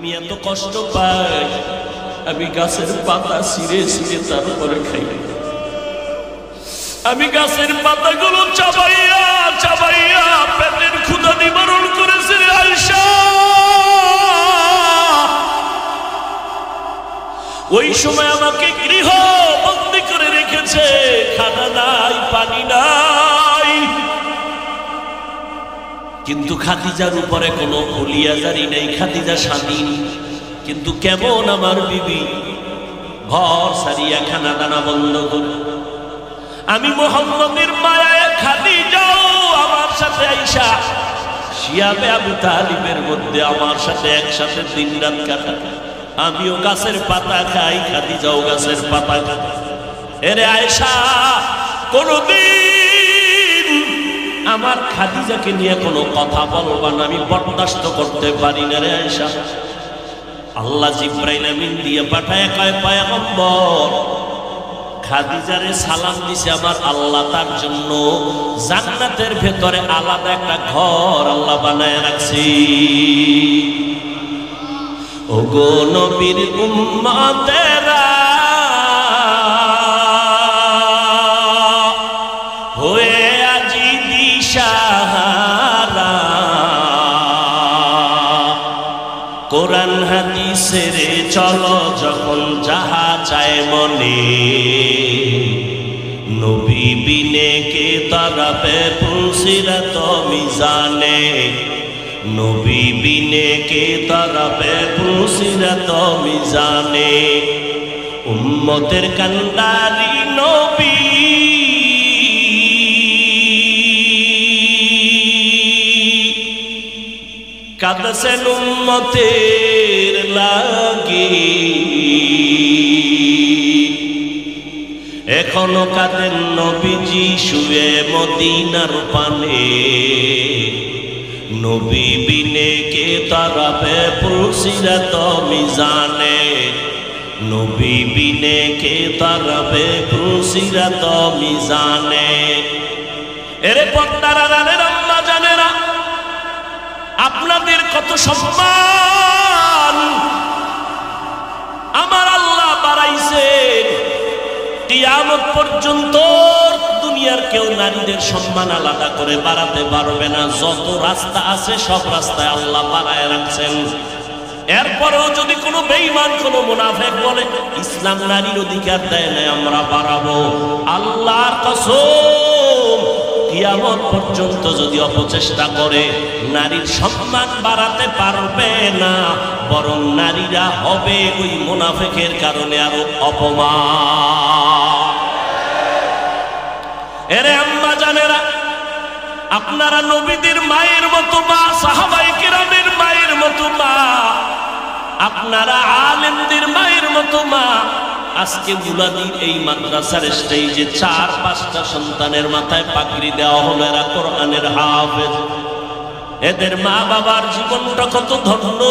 আমি এত কষ্ট পাই, আমি গাছের পাতা ছিঁড়ে ছিঁড়ে তারপরে খাই। আমি গাছের পাতাগুলো চাবাইয়া চাবাইয়া পেটের ক্ষুধা নিবারণ করেছি আয়েশা। ওই সময় আমাকে গৃহ বন্দী করে রেখেছে, খানা নাই, পানি নাই। কিন্তু খাদিজার উপরে কোনো অলিয়াজারি নেই, খাদিজা স্বাধীন। কিন্তু কেমন আমার বিবি ঘর সারিয়া খানা দানা বন্ধ করে, আমি মুহাম্মদের মায়ায় খাদিজাও আমার সাথে আয়েশা শিয়াবে আবু তালিবের মধ্যে আমার সাথে একসাথে দিন রাত কাটায়। আমিও গাছের পাতা খাই, খাদিজাও গাছের পাতা খাই। এরে আয়েশা, কোনদিন আমার খাদিজাকে নিয়ে কোনো কথা বলবা না, আমি বরদাস্ত করতে পারি না রে আয়েশা। আল্লাহ জিবরাইল আমিন দিয়ে পাঠায় কয়, পয়গম্বর খাদিজারে সালাম দিছে আমার আল্লাহ, তার জন্য জান্নাতের ভেতরে আলাদা একটা ঘর আল্লাহ বানায় রাখছি। ওগো নবীর উম্মতেরা হয়ে আজি দিশাহারা, কোরআন হাদিসের চলো যখন যাহা চায় মনে, নবী বিনে কে তারাবে পুলসিরাত মিজানে, নবী বিনে কে তারাবে পুলসিরাত মিজানে। উম্মতের কান্ডারি নবী কাঁদছেন উম্মতের লাগি, এখনো কাঁদেন নবীজি শুয়ে মদিনার পানে, নবী বিনে কে তারাবে পুলসিরাত মিজানে, নবী বিনে কে তারাবে পুলসিরাত মিজানে। এরে পর্দার আড়ালের আম্মা জানেরা, আপনাদের কত সম্মান আমার আল্লাহ বাড়াইছে। কিয়ামত পর্যন্ত দুনিয়ার কেউ নারীদের সম্মান আলাদা করে বাড়াতে পারবে না। যত রাস্তা আছে সব রাস্তায় আল্লাহ বাড়ায় রাখছেন। এরপরেও যদি কোনো বেঈমান কোনো মুনাফিক বলে ইসলাম নারীর অধিকার দেয় না, আমরা বাড়াবো, আল্লাহর কসম কিয়ামত পর্যন্ত যদি অপচেষ্টা করে নারীর সম্মান বাড়াতে পারবে না, বরং নারীরা হবে ওই মুনাফিকের কারণে আরো অপমান। এরে আম্মা জানেরা, আপনারা নবীদের মায়ের মতো মা, সাহাবায়ে কেরামের মায়ের মতো মা, আপনারা আলেমদের মায়ের মতো মা। আজকে মুলাদির এই মাদ্রাসার স্টেজে 4-5টা সন্তানের মাথায় পাগড়ি দেওয়া হলো, এরা কোরআনের হাফেজ। এদের মা বাবার জীবনটা কত ধন্য।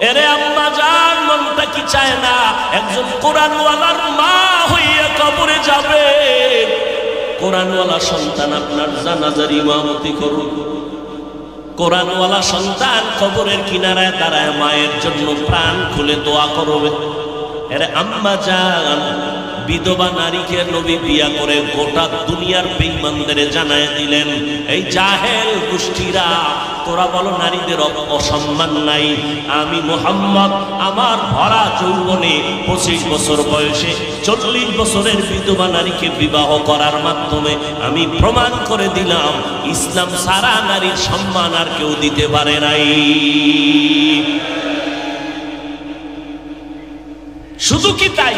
এরে আম্মা জান, মনটা কি চায় না একজন কোরআনওয়ালার মা হইয়া কবরে যাবে? কোরআনওয়ালা সন্তান আপনার জানাজার ইমামতি করুন, কোরআনওয়ালা সন্তান কবরের কিনারায় দাঁড়ায় মায়ের জন্য প্রাণ খুলে দোয়া করবে। এর আম্মা জান, বিধবা নারীকে নবী বিয়া করে গোটা দুনিয়ার বেঈমানদের জানায় দিলেন, এই জাহেল গোষ্ঠীরা তোরা বলো নারীদের অসম্মান নাই, আমি মুহাম্মদ আমার ভরা যৌবনে 25 বছর বয়সে 40 বছরের বিধবা নারীকে বিবাহ করার মাধ্যমে আমি প্রমাণ করে দিলাম ইসলাম সারা নারীর সম্মান আর কেউ দিতে পারে নাই। শুধু কি তাই,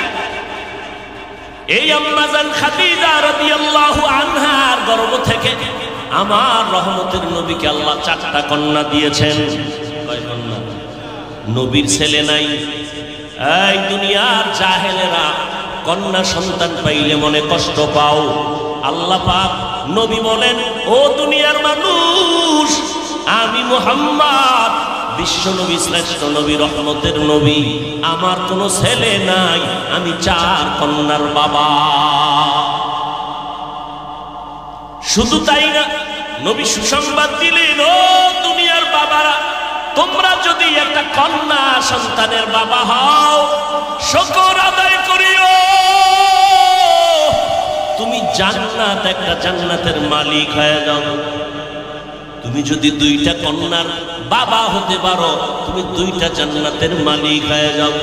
এই আম্মাজান খাদিজা রাদিয়াল্লাহু আনহার গর্ভ থেকে আমার রহমতের নবীকে আল্লাহ 4টা কন্যা দিয়েছেন। কয় কন্যা? নবীর ছেলে নাই। এই দুনিয়ার জাহেলেরা কন্যা সন্তান পাইলে মনে কষ্ট পাও। আল্লাহ পাক নবী বলেন, ও দুনিয়ার মানুষ, আমি মুহাম্মদ বিশ্ব নবী, শ্রেষ্ঠ নবী, রহমতের নবী, আমার কোনো ছেলে নাই, আমি 4 কন্যার বাবা। শুধু তাই না, নবী সুসংবাদ দিলেন, ও দুনিয়ার বাবারা, একটা কন্যা সন্তানের বাবা হও, শুকর আদায় করিও। তুমি জান্নাত, একটা জান্নাতের মালিক হয়ে যাও। তুমি যদি দুইটা কন্যার বাবা হতে পারো, তুমি দুইটা জান্নাতের মালিক হয়ে যাও।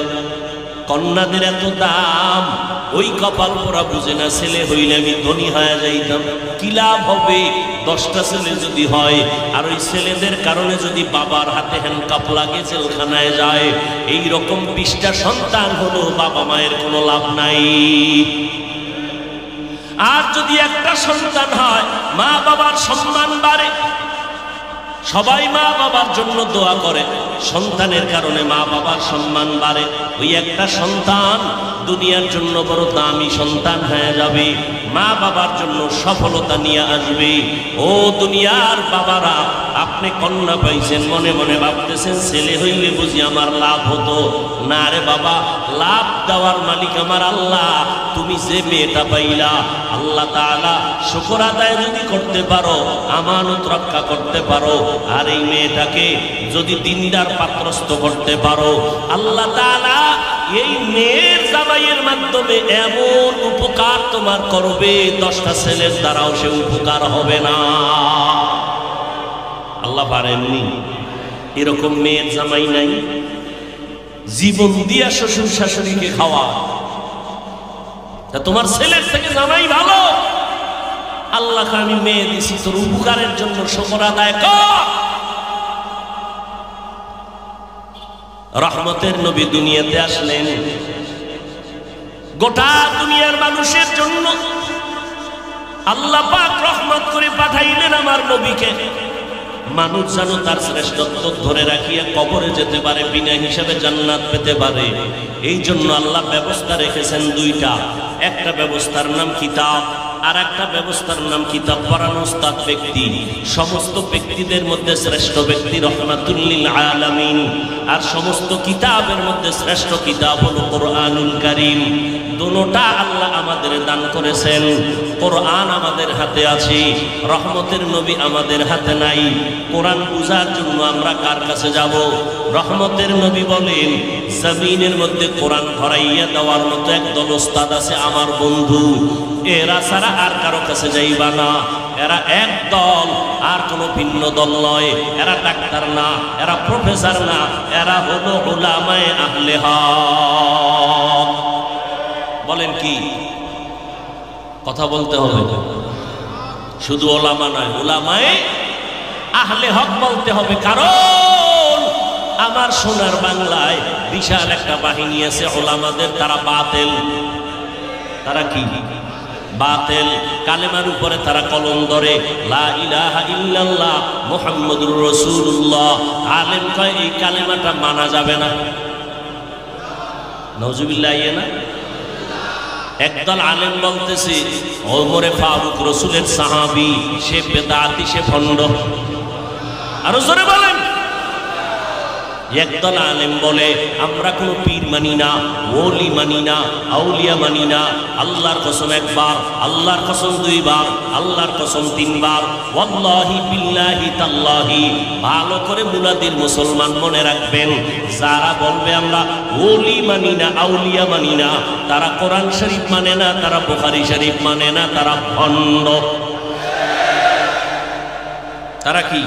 কন্যাদের এত দাম, ওই কপাল পোড়া বুঝে না ছেলে হইলে আমি ধনী হয়ে যাইতাম। কি লাভ হবে 10টা ছেলে যদি হয়, আর ওই ছেলেদের কারণে যদি বাবার হাতে হ্যান্ডকাপ লাগে, জেলখানায় যায়। এই রকম 20টা সন্তান হলো বাবা মায়ের কোনো লাভ নাই। আর যদি একটা সন্তান হয়, মা বাবার সম্মান বাড়ে। সবাই মা বাবার জন্য দোয়া করে, সন্তানের কারণে মা বাবার সম্মান বাড়ে। ওই একটা সন্তান দুনিয়ার জন্য বড় দামি সন্তান হয়ে যাবে, মা বাবার জন্য সফলতা নিয়ে আসবে। ও দুনিয়ার বাবারা, আপনি কন্যা পাইছেন, মনে মনে ভাবতেছেন ছেলে হইলে বুঝি আমার লাভ হতো। না রে বাবা, লাভ দেওয়ার মালিক আমার আল্লাহ। তুমি যে মেয়েটা পাইলা, আল্লাহ তাআলা শুকর আদায় যদি করতে পারো, আমানত রক্ষা করতে পারো, আর এই মেয়েটাকে যদি দিনদার পাত্রস্থ করতে পারো, আল্লাহ তাআলা এই মেয়ের জামাইয়ের মাধ্যমে এমন উপকার তোমার করবে, 10টা ছেলের দ্বারাও সে উপকার হবে না। আল্লাহ পারেননি? এরকম মেয়ের জামাই নাই? জীবন দিয়া শ্বশুর শাশুড়িকে খাওয়া, তা তোমার ছেলের থেকে জামাই ভালো। আল্লাহকে আমি মেয়ে দিছি তোর উপকারের জন্য, শুকর আদায় কর। রহমতের নবী দুনিয়াতে আসলেন গোটা দুনিয়ার মানুষের জন্য। আল্লাহ পাক রহমত করে পাঠাইলেন আমার নবীকে। মানুষ যেন তার শ্রেষ্ঠত্ব ধরে রাখিয়া কবরে যেতে পারে, বিনা হিসাবে জান্নাত পেতে পারে। এই জন্য আল্লাহ ব্যবস্থা রেখেছেন দুইটা। একটা ব্যবস্থার নাম কিতাব, আর একটা ব্যবস্থার নাম কিতাব পড়ানো উস্তাদ ব্যক্তি। সমস্ত ব্যক্তিদের মধ্যে শ্রেষ্ঠ ব্যক্তি রহমাতুল লিল আলামিন, আর সমস্ত কিতাবের মধ্যে শ্রেষ্ঠ কিতাব হলো কোরআনুল কারীম। দুটোটা আল্লাহ আমাদের দান করেছেন। কোরআন আমাদের হাতে আছে, রহমতের নবী আমাদের হাতে নাই। কোরআন বুঝার জন্য আমরা কার কাছে যাব? রহমতের নবী বলেন, জমিনের মধ্যে কোরআন ভরাইয়া দেওয়ার মতো একদল ওস্তাদ আছে আমার বন্ধু, এরা ছাড়া আর কারো কাছে যাইবা না। এরা এক দল, আর কোনো ভিন্ন দল নয়। এরা ডাক্তার না, এরা প্রফেসর না, এরা হলো উলামায়ে আহলে হক। বলেন কি? কথা বলতে হবে, শুধু ওলামা নয়, উলামায়ে আহলে হক বলতে হবে। কারণ আমার সোনার বাংলায় বিশাল একটা বাহিনী আছে ওলামাদের, তারা বাতিল। তারা কি? বাতিল। কালেমার উপরে তারা কলম ধরে, লা ইলাহা ইল্লাল্লাহ মুহাম্মাদুর রাসূলুল্লাহ। আলেম কয় এই কালেমাটা মানা যাবে না। নাউজুবিল্লাহ। না, একদল আলেম বলতেছে ওমরে ফারুক রাসূলের সাহাবী, সে বেদাতি, সে ভণ্ড। আরো জোরে বলেন। একদল আলেম বলে আমরা কোনো পীর মানি না, ওলি মানি না, আউলিয়া মানি না। আল্লাহর কসম একবার, আল্লাহর কসম দুইবার, আল্লাহর কসম তিনবার, ওয়াল্লাহি বিল্লাহি তাল্লাহি। ভালো করে মুনাদির মুসলমান মনে রাখবেন, যারা বলবে আমরা ওলি মানি না, আউলিয়া মানি না, তারা কোরআন শরীফ মানে না, তারা বুখারী শরীফ মানে না, তারা ভণ্ড। তারা কি?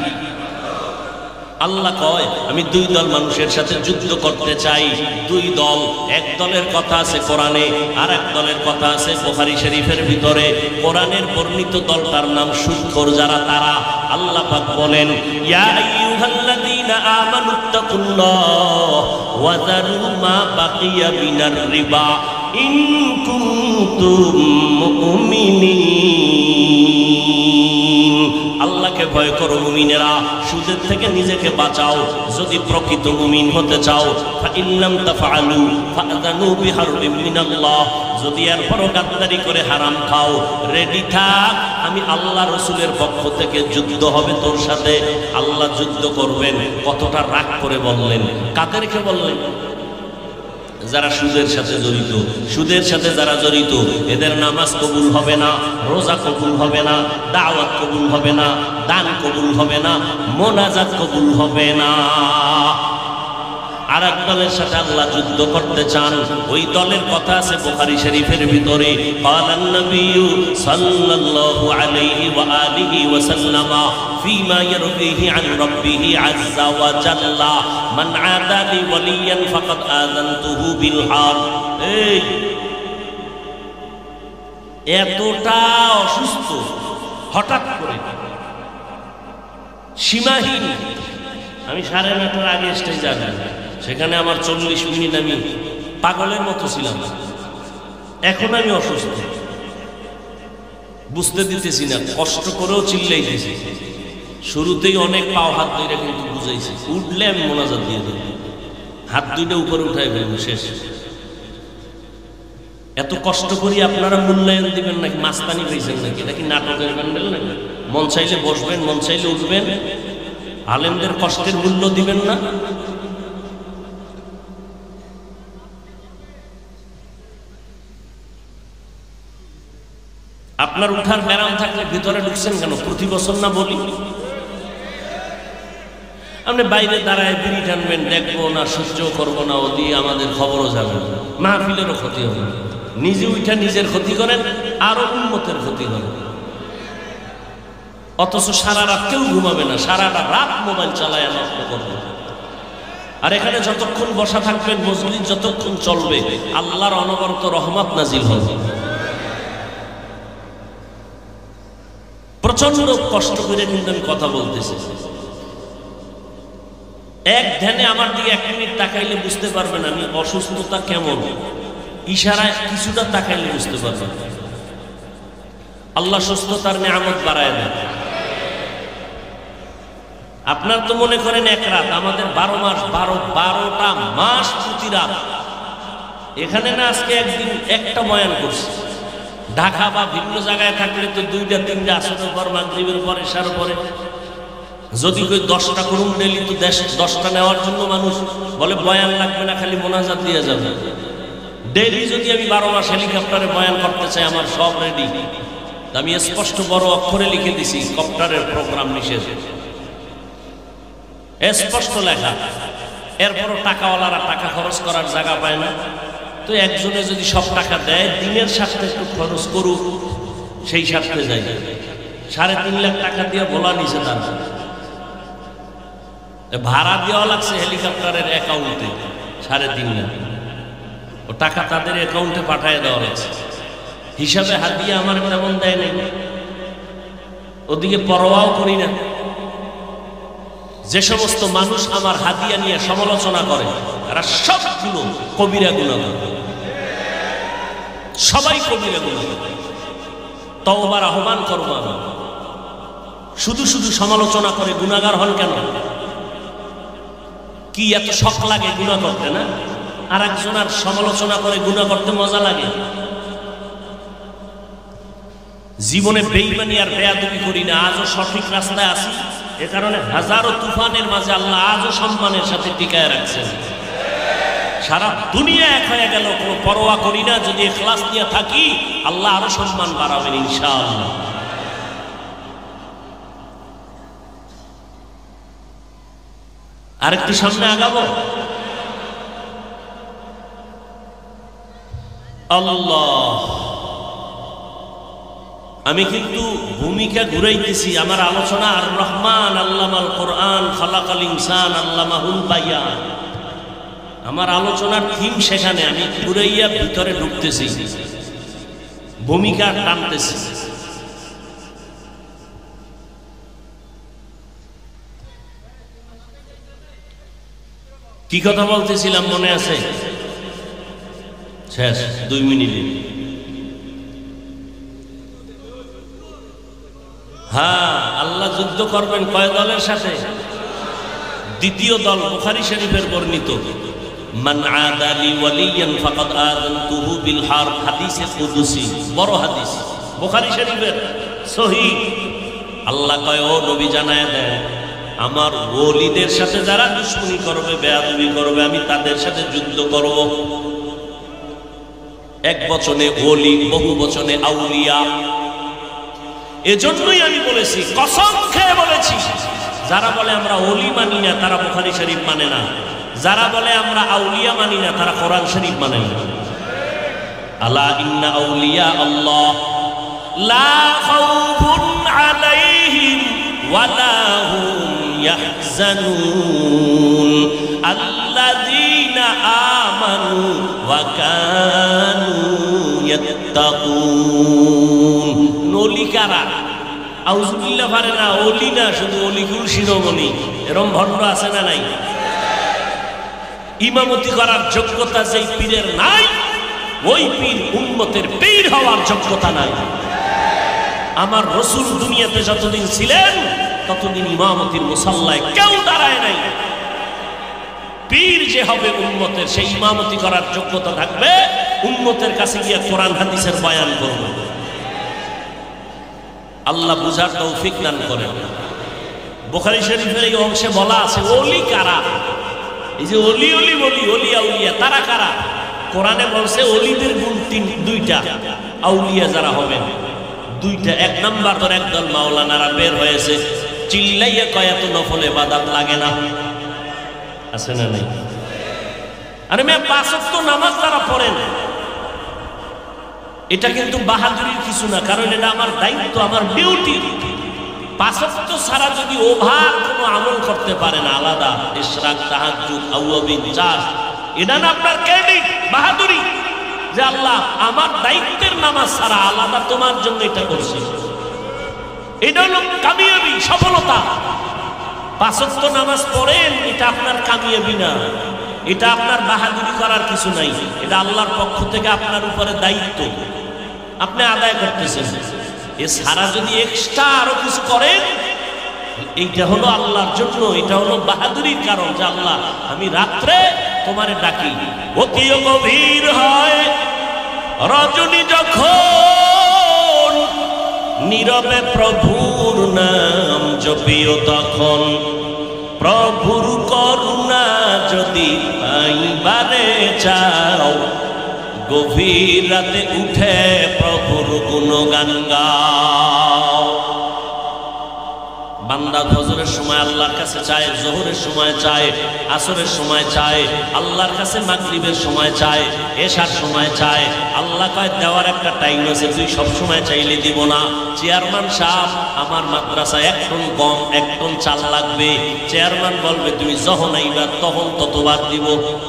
আল্লাহ কয় আমি দুই দল মানুষের সাথে যুদ্ধ করতে চাই। দুই দল, এক দলের কথা আছে কোরআনে, আর এক দলের কথা আছে বুখারী শরীফের ভিতরে। কোরআনের বর্ণিত দলটার নাম সুদখোর যারা, তারা আল্লাহ পাক বলেন, ইয়া আইয়ুহাল্লাযীনা আমানুত্তাকুল্লাহ ওয়া যারু মা বাকিয়া মিনার রিবা ইন কুনতুম মুমিনিন। আল্লাহকে ভয় করো মুমিনেরা, সুদের থেকে নিজেকে বাঁচাও যদি প্রকৃত মুমিন হতে চাও। ফাইল্লাম তাফআলু ফাআযানু বিহারবিম মিনাল্লাহ। যদি এরপরও গাদ্দারি করে হারাম খাও, রেডি থাক, আমি আল্লাহ রসুলের পক্ষ থেকে যুদ্ধ হবে তোর সাথে। আল্লাহ যুদ্ধ করবেন। কতটা রাগ করে বললেন। কাদেরকে বললেন? যারা সুদের সাথে জড়িত। সুদের সাথে যারা জড়িত এদের নামাজ কবুল হবে না, রোজা কবুল হবে না, দাওয়াত কবুল হবে না, দান কবুল হবে না, মোনাজাত কবুল হবে না। আর এক দলের সাথে আল্লাহ যুদ্ধ করতে চান, ওই দলের কথা আছে বুখারী শরীফের ভিতরে, ক্বালান নবিয়্যু সাল্লাল্লাহু আলাইহি ওয়া আলিহি ওয়া সাল্লামা ফীমা ইয়ারবিহি আন রাব্বিহি আযজা ওয়া জাল্লা মান আদালি ওয়ালিয়ান ফাকাদ আযানতুহু বিল হার। এই এতটা অসুস্থ, হঠাৎ করে সীমাহীন, আমি 9:30টার আগে স্টেজে আসলাম, সেখানে আমার 40 মিনিট আমি পাগলের মতো ছিলাম। এখন আমি অসুস্থ, বুঝতে দিতেছি না, কষ্ট করেও চিল্লাইতেছি। শুরুতেই অনেক পাও হাত ধরে কিন্তু বুঝাইছি, উঠলে আমি মোনাজাত দিয়ে দেব, হাত দুইটা উপরে উঠাই ফেলবো, শেষ। এত কষ্ট করি আপনারা মূল্যায়ন দিবেন নাকি? মাস্তানি পেয়েছেন নাকি? নাকি নাটকের প্যান্ডেল নাকি? মন চাইলে বসবেন, মন চাইলে উঠবেন, আলেমদের কষ্টের মূল্য দিবেন না? আপনার উঠার ব্যারাম থাকলে ভিতরে ঢুকছেন কেন? প্রতি বছর না বলি, আপনি বাইরে দাঁড়ায় বিড়ি টানবেন, দেখবো না, সহ্য করবো না, ও দিয়ে আমাদের খবরও যাবে না, মাহফিলেরও ক্ষতি হবে। নিজে উঠা নিজের ক্ষতি করেন, আরো উম্মতের ক্ষতি করেন। অথচ সারা রাত কেউ ঘুমাবে না, সারাটা রাত মোবাইল চালায় নষ্ট করবে। আর এখানে যতক্ষণ বসা থাকবেন, মজলিস যতক্ষণ চলবে, আল্লাহর অনবরত রহমত নাজিল হবে। প্রচন্ড কষ্ট করে কিন্তু আমি কথা বলতেছি। এক ধ্যানে আমার দিকে 1 মিনিট তাকাইলে বুঝতে পারবেন আমি অসুস্থতা কেমন, ইশারায় কিছুটা তাকাইলে বুঝতে পারবেন। আল্লাহ সুস্থতার নিয়ামত বাড়ায় দেন। আপনার তো মনে করেন এক রাত, আমাদের 12 মাস, 12টা মাস প্রতি রাত। এখানে না আজকে একদিন একটা বয়ান করছি, ঢাকা বা ভিন্ন জায়গায় থাকলে তো 2টা 3টা আসরের পর, মাগরিবের পর, এশার পরে। যদি কই 10টা করুন ডেলি, তো 10টা নেওয়ার জন্য মানুষ বলে বয়ান লাগবে না, খালি মোনাজাত দিয়ে যাবে। ডেলি যদি আমি 12 মাস হেলিকপ্টারে বয়ান করতে চাই, আমার সব রেডি। আমি স্পষ্ট বড় অক্ষরে লিখে দিছি, কপ্টারের প্রোগ্রাম নিষেধ, স্পষ্ট লেখা। এরপরও টাকাওয়ালারা টাকা খরচ করার জায়গা পায় না, তো একজনে যদি সব টাকা দেয়, দিনের স্বার্থে একটু খরচ করুক, সেই স্বার্থে যাই। 3.5 লাখ টাকা দিয়ে বলা নিছে, তার ভাড়া দেওয়া লাগছে হেলিকপ্টারের অ্যাকাউন্টে 3.5 লাখ। ও টাকা তাদের অ্যাকাউন্টে পাঠিয়ে দেওয়া হয়েছে। হিসাবে হাদিয়া আমার তেমন দেয় নাই, ওদিকে পরোয়াও করি না। যে সমস্ত মানুষ আমার হাদিয়া নিয়ে সমালোচনা করে, এরা সবগুলো কবিরা গুনাহগার, সবাই কবিরা গুনাহগার। তওবার আহ্বান করব আমি। শুধু শুধু সমালোচনা করে গুনাহগার হন কেন? কি এত শখ লাগে গুনাহ করতে? না, আর একজনের সমালোচনা করে গুনাহ করতে মজা লাগে। জীবনে বেঈমানি আর বেয়াদবি করি না, আজও সঠিক রাস্তায় আছি। এ কারণে হাজারো তুফানের মাঝে আল্লাহ আজও সম্মানের সাথে টিকায় রাখছেন। সারা দুনিয়া এক হয়ে গেল, কোনো পরোয়া করি না। যদি ইখলাস নিয়ে থাকি, আল্লাহ আরো সম্মান বাড়াবেন ইনশাআল্লাহ। আরেকটু সামনে আগাবো। আল্লাহ, আমি কিন্তু ভূমিকা ঘুরাইতেছি। আমার আলোচনা আর রহমান আল্লামাল কোরআন খালাকাল ইনসান আল্লামাহুল বায়ান। আমার আলোচনার থিম সেখানে, আমি ঘুরাইয়া ভিতরে ঢুকতেছি, ভূমিকা টানতেছি। কি কথা বলতেছিলাম মনে আছে? শেষ 2 মিনিটে। হ্যাঁ, আল্লাহ যুদ্ধ করবেন কয় দলের সাথে? দ্বিতীয় দল বুখারী শরীফের বর্ণিত, মান আদালি ওয়ালিয়ান ফাকাদ আযানতুহু বিল হারব, হাদিসে কুদসি, বড় হাদিস, বুখারী শরীফের সহিহ। আল্লাহ কয়, ও নবী জানায় দেন, আমার ওলিদের সাথে যারা দুশমনি করবে, বেয়াদবি করবে, আমি তাদের সাথে যুদ্ধ করব। এক বচনে ওলি, বহু বচনে আউলিয়া। এজন্যই আমি বলেছি, কসম খেয়ে বলেছি, যারা বলে আমরা ওলি মানি না, তারা বুখারী শরীফ মানে না। যারা বলে আমরা আউলিয়া মানি না তারা কোরআন শরীফ মানে না। আলা ইন্না আউলিয়া আল্লাহ লা খাউফুন আলাইহিম ওয়া লা হুম ইয়াহজানুন আল্লাযীনা আমানু ওয়া কানু ইয়াত্তাকুন। ওলি কারা? আউযুবিল্লাহ পারে না, ওলি না, শুধু অলিকুল শিরোমণি। এরকম ভণ্ড আছে না নাই? ইমামতি করার যোগ্যতা যেই পীরের নাই, ওই পীর উম্মতের পীর হওয়ার যোগ্যতা নাই। আমার রাসূল দুনিয়াতে যতদিন ছিলেন ততদিন ইমামতির মুসাল্লায় কেউ দাঁড়ায় নাই। পীর যে হবে উম্মতের, সেই ইমামতি করার যোগ্যতা থাকবে, উম্মতের কাছে গিয়ে কোরআন হাদিসের বয়ান করবে। আল্লাহ বুঝার তৌফিক দান করেন। বুখারী শরীফের এই অংশে বলা আছে ওলি কারা। এই যে অলি অলি বলি, অলি আউলিয়া, তারা কারা? কোরআনে বলছে অলিদের গুণ দুইটা, আউলিয়া যারা হবেন দুইটা। এক নাম্বার তোর একদল মাওলানারা বের হয়েছে, চিল্লাইয়া কয় এত নফল ইবাদত লাগে না, আছে না নাই? আরে মেয়ে 5 ওয়াক্ত নামাজ তারা পড়েন, এটা কিন্তু বাহাদুরির কিছু না, কারণ এটা আমার দায়িত্ব, আমার ডিউটি। 5 ওয়াক্ত ছাড়া যদি ওভার কোনো আমল করতে পারেন আলাদা, ইশরাক, তাহাজ্জুদ, আওয়াবিন, চাষ, এটা না আপনার ক্রেডিট, বাহাদুরি, যে আল্লাহ আমার দায়িত্বের নামাজ ছাড়া আলাদা তোমার জন্য এটা করছি। এটা হলো কামিয়াবি, সফলতা। 5 ওয়াক্ত নামাজ পড়েন, এটা আপনার কামিয়াবি না, এটা আপনার বাহাদুরি করার কিছু নাই, এটা আল্লাহর পক্ষ থেকে আপনার উপরে দায়িত্ব, আপনি আদায় করতেছেন। এ সারা যদি এক্সট্রা আরো কিছু করেন, এইটা হলো আল্লাহর জন্য, এটা হলো বাহাদুরির কারণ, যে আল্লাহ আমি রাত্রে তোমারে ডাকি। অতি গভীর হয় রজনী যখন, নীরবে প্রভুর নাম জপিও তখন, প্রভুর করুণা যদি পাইবারে চাও, গভীর রাতে উঠে প্রভুর গুণগান গাও। বান্দা ফজরের সময় আল্লাহর কাছে চায়, জোহরের সময় চায়, আসরের সময় চায়, আল্লাহর কাছে মাগরিবের সময় চায়, এশার সময় চায়। আল্লাহ কয় দেওয়ার একটা টাইম আছে, তুই সব সময় চাইলে দিব না। চেয়ারম্যান সাহেব, আমার মাদ্রাসায় 1 টন গম 1 টন চাল লাগবে, চেয়ারম্যান বলবে তুমি যখন আইবা তখন ততবার দিব।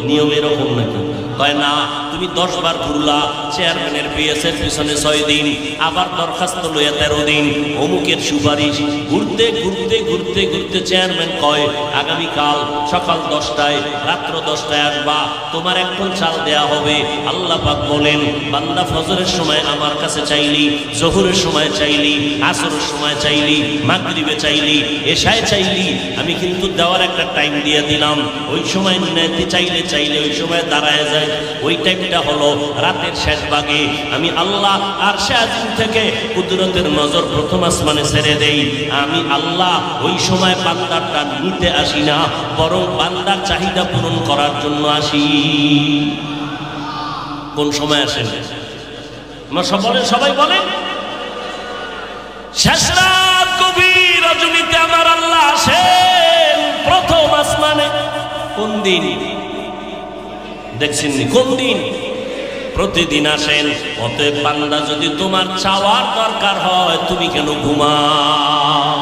নিয়ম এরকম নাকি? কয় না, তুমি 10 বার ঘুরলা, চেয়ারম্যানের পিএসের পিছনে 6 দিন, আবার দরখাস্ত লইয়া 13 দিন, অমুকের সুপারিশ, ঘুরতে ঘুরতে ঘুরতে ঘুরতে চেয়ারম্যান কয় আগামীকাল সকাল 10টায় রাত্র 10টায় আসবা, তোমার 1 টন চাল দেয়া হবে। আল্লাহ পাক বলেন, বান্দা ফজরের সময় আমার কাছে চাইলি, জোহরের সময় চাইলি, আসরের সময় চাইলি, মাগরিবে চাইলি, এশায় চাইলি, আমি কিন্তু দেওয়ার একটা টাইম দিয়ে দিলাম। ওই সময় নিতে চাইলে ওই সময় দাঁড়ায় যায়। ওই টাইমটা হলো রাতের শেষ ভাগে। আমি আল্লাহ আরশে আজিম থেকে কুদরতের নজর প্রথম আসমানে ছেড়ে দেই। আমি আল্লাহ ওই সময় বান্দারটা নিতে আসি না, বরং বান্দার চাহিদা পূরণ করার জন্য আসি। কোন সময় আসেন? সবাই বলেন শেষ রাত গভীর রজনীতে আমার আল্লাহ আসেন প্রথম আসমানে। কোন দিন দেখছেননি? কোন দিন? প্রতিদিন আসেন। অতএব বান্দা, যদি তোমার চাওয়ার দরকার হয়, তুমি কেন ঘুমাও?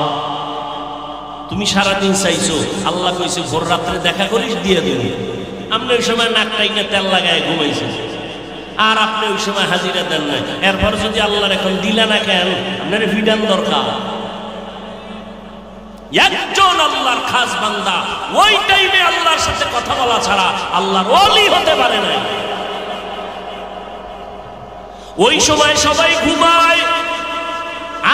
তুমি সারাদিন চাইছো, আল্লাহ কইছে ভোর রাত্রে দেখা করিস, দিয়ে দিন। আপনি ওই সময় নাকটাই না তেল লাগায় ঘুমাইছেন, আর আপনি ওই সময় হাজিরা দেন না। এরপর যদি আল্লাহর এখন দিলা না কেন, আপনার ভিডান দরকার। একজন আল্লাহর খাস বান্দা ওই টাইমে আল্লাহর সাথে কথা বলা ছাড়া আল্লাহর ওলি হতে পারে না। ওই সময় সবাই ঘুমায়,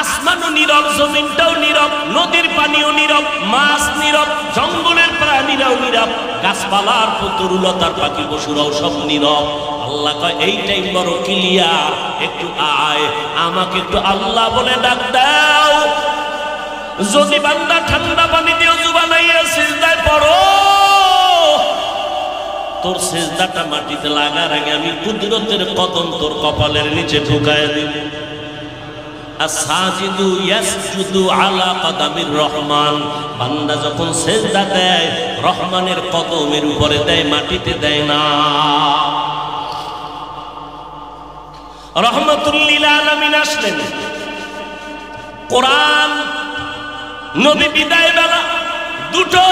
আসমানও নীরব, জমিনটাও নীরব, নদীর পানিও নীরব, মাছ নীরব, জঙ্গলের প্রাণীরাও নীরব, গাছপালার তরুলতার পাখি পশুরাও সব নীরব। আল্লাহ কয় এই টাইম বড় ক্লিয়ার, একটু আয়, আমাকে একটু আল্লাহ বলে ডাক দাও। যদি বান্দা ঠান্ডা পানি দিয়ে ওযু বানাইয়া সিজদায় পড়ো, তোর সিজদাটা মাটিতে লাগার আগে আমি কুদরতের কদম তোর কপালের নিচে ঢুকায় দিব। আস-সাজিদু ইয়াসজুদু আলা কদামির রহমান। বান্দা যখন সিজদা দেয়, রহমানের কদমের উপরে দেয়, মাটিতে দেয় না। রহমাতুল লিল আলামিন আসলেন, কোরআন নবী বিদায় বেলা দুটো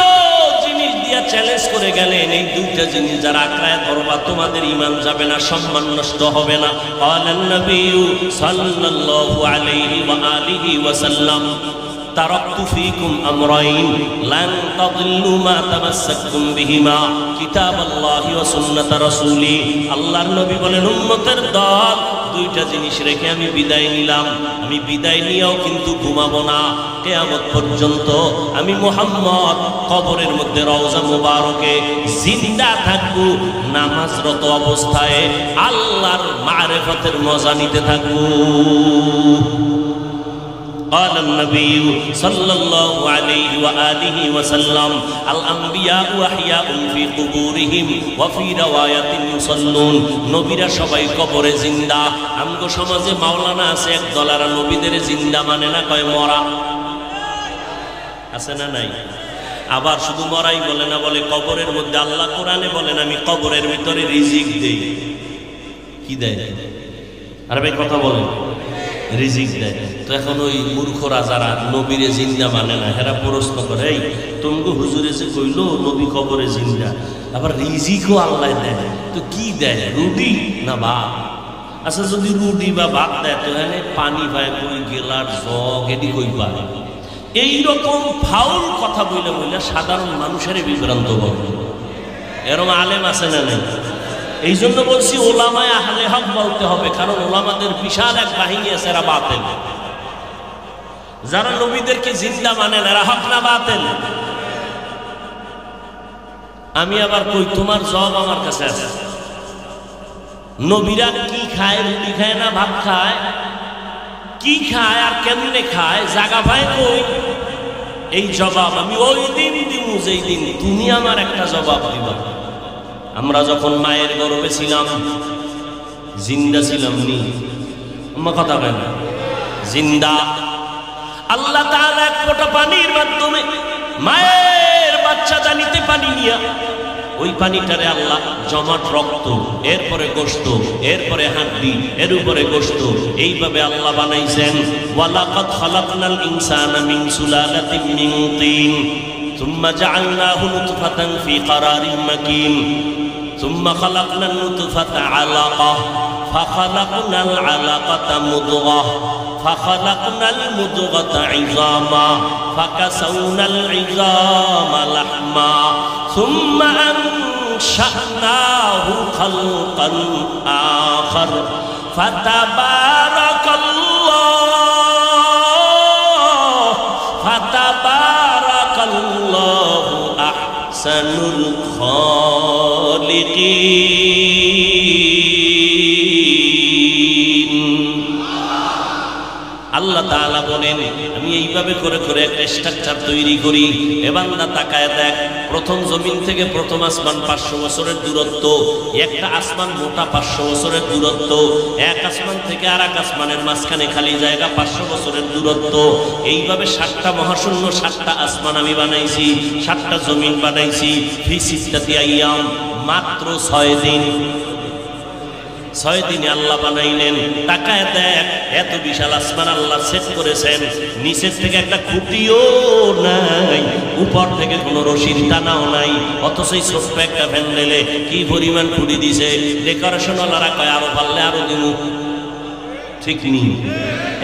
জিনিস দিয়া চ্যালেঞ্জ করে গেলেন, এই দুইটা জিনিস যারা আঁকড়ায় ধরবা তোমাদের ঈমান যাবে না, সম্মান নষ্ট হবে না। ক্বালান নবিয়্যু সাল্লাল্লাহু আলাইহি ওয়া আলিহি ওয়া সাল্লাম তারাকতু ফীকুম আমরাইন লান তাদিল্লু মা তামাসসাকতুম বিহিমা কিতাবাল্লাহি ওয়া সুন্নাত রাসূলি। আল্লাহর নবী বলেন, উম্মতের দল, দুইটা জিনিস রেখে আমি বিদায় নিলাম। আমি বিদায় নিয়েও কিন্তু ঘুমাবো না, কিয়ামত পর্যন্ত আমি মুহাম্মদ কবরের মধ্যে রওজা মুবারকে জিন্দা থাকবো, নামাজরত অবস্থায় আল্লাহর মারিফতের মজা নিতে থাকবো। قال النبي صلى الله عليه وآله وسلم الأنبياء أحياء في قبورهم وفي رواية يصلون। নবীরা সবাই কবরে জিন্দা। আমগো সমাজে মাওলানা আছে এক দলারা নবীদের জিন্দা মানে না, কয় মরা। আছে না নাই? আবার শুধু মরাই বলে না, বলে কবরের মধ্যে আল্লাহ কোরআনে বলেন আমি কবরের ভিতরে রিজিক দেই। কি দেয়? আর ভাই কথা বলেন, রিজিক দেয়। তো এখন ওই মূর্খরা যারা নবীরে জিন্দা মানে না, হেরা প্রশ্ন করে, এই তুমি হুজুরে যে কইলো নবী কবরে জিন্দা, আবার রিজিকও আল্লাহ দেয়, তো কি দেয়, রুটি না ভাত? আচ্ছা যদি রুটি বা ভাত দেয় তো এখানে পানি পায় কই, গেলার জগ এটি কই পায়? এইরকম ফাউল কথা বইলে বইলে সাধারণ মানুষের বিভ্রান্ত বলে। এরকম আলেম আছে না নাই? এই জন্য বলছি ওলামায়ে আহলে হক বলতে হবে, কারণ ওলামাদের বিশাল এক বাহিনী আছে, এরা বাতিল। যারা নবীদেরকে জিন্দা মানে এরা হক না বাতিল? আমি আবার কই, তোমার জবাব আমার কাছে আছে। নবীরা কি খায়? রুটি খায় না ভাত খায়? কি খায় আর কেমনে খায়? জাগা পায় কই? এই জবাব আমি ওই দিন দিমু যেই দিন তুমি আমার একটা জবাব দিবা। আমরা যখন মায়ের গর্ভে ছিলাম জিন্দা ছিলাম নি? আমার কথা কেন? জিন্দা। আল্লাহ তাআলা এক ফোঁটা পানির মাধ্যমে মায়ের বাচ্চা জানিতে পানি নিয়া ওই পানিটারে আল্লাহ জমাট রক্ত, এরপরে গোশত, এরপরে হাড্ডি, এর উপরে গোশত, এইভাবে আল্লাহ বানাইছেন। ওয়ালাকাদ খালাকনাল ইনসানা মিন সুলালাতিন মিন তিন সুম্মা জাআলনাহু নুতফাতান ফি ক্বারারিন মাকিন সুম্মা খালাকনান নুতফাতা আলাকাহ ফাখালাকনাল আলাকাতা মুদগাহ ফাখালাকনাল মুদগাতা ইযামা ফাকাসাউনাল ইযামা লাহমা ثم أنشأناه خلقا آخر فتبارك الله أحسن الخالقين। আল্লাহ তাআলা বলেন আমি এইভাবে করে করে একটা স্ট্রাকচার তৈরি করি। এ বান্দা তাকায় দেখ, প্রথম জমিন থেকে প্রথম আসমান 500 বছরের দূরত্ব, একটা আসমান মোটা 500 বছরের দূরত্ব, এক আসমান থেকে আর এক আসমানের মাঝখানে খালি জায়গা 500 বছরের দূরত্ব। এইভাবে 7টা মহাশূন্য, 7টা আসমান আমি বানাইছি, 7টা জমিন বানাইছি। ফি সিত্তাতি আইয়াম, মাত্র 6 দিন। 6 দিনে আল্লাহ বানাইলেন। তাকায় দেখ, এত বিশাল আসমান আল্লাহ সেট করেছেন, নিচের থেকে একটা খুঁটিও নাই, উপর থেকে কোনো রশির টানাও নাই, অথচ এই ছোট্ট একটা প্যান্ডেলে কি পরিমাণ খুঁটি দিছে। ডেকোরেশন ওয়ালারা কয় আরো পারলে আরো দিমু, ঠিক নেই।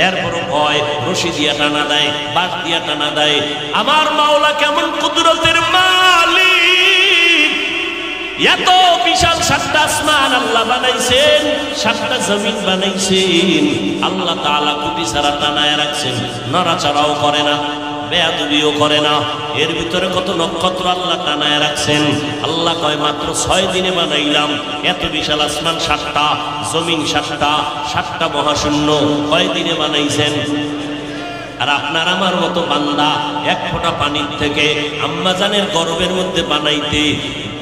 এরপরও ভয়, রশি দিয়া টানা দেয়, বাঁশ দিয়া টানা দেয়। আমার মাওলা কেমন কুদরতের মালিক! এত বিশাল 7টা আসমান আল্লাহ বানাইছেন, 7টা জমিন বানাইছেন। আল্লাহ তাআলা কুটি ছাড়া টানায় রাখছেন, নড়াচড়াও করে না, বেয়াদবিও করে না। এর ভিতরে কত নক্ষত্র আল্লাহ টানায় রাখছেন। আল্লাহ কয় মাত্র 6 দিনে বানাইলাম এত বিশাল আসমান 7টা, জমিন 7টা, 7টা মহাশূন্য কয় দিনে বানাইছেন? আর আপনার আমার মতো বান্দা এক ফোঁটা পানির থেকে আম্মাজানের গর্ভের মধ্যে বানাইতে,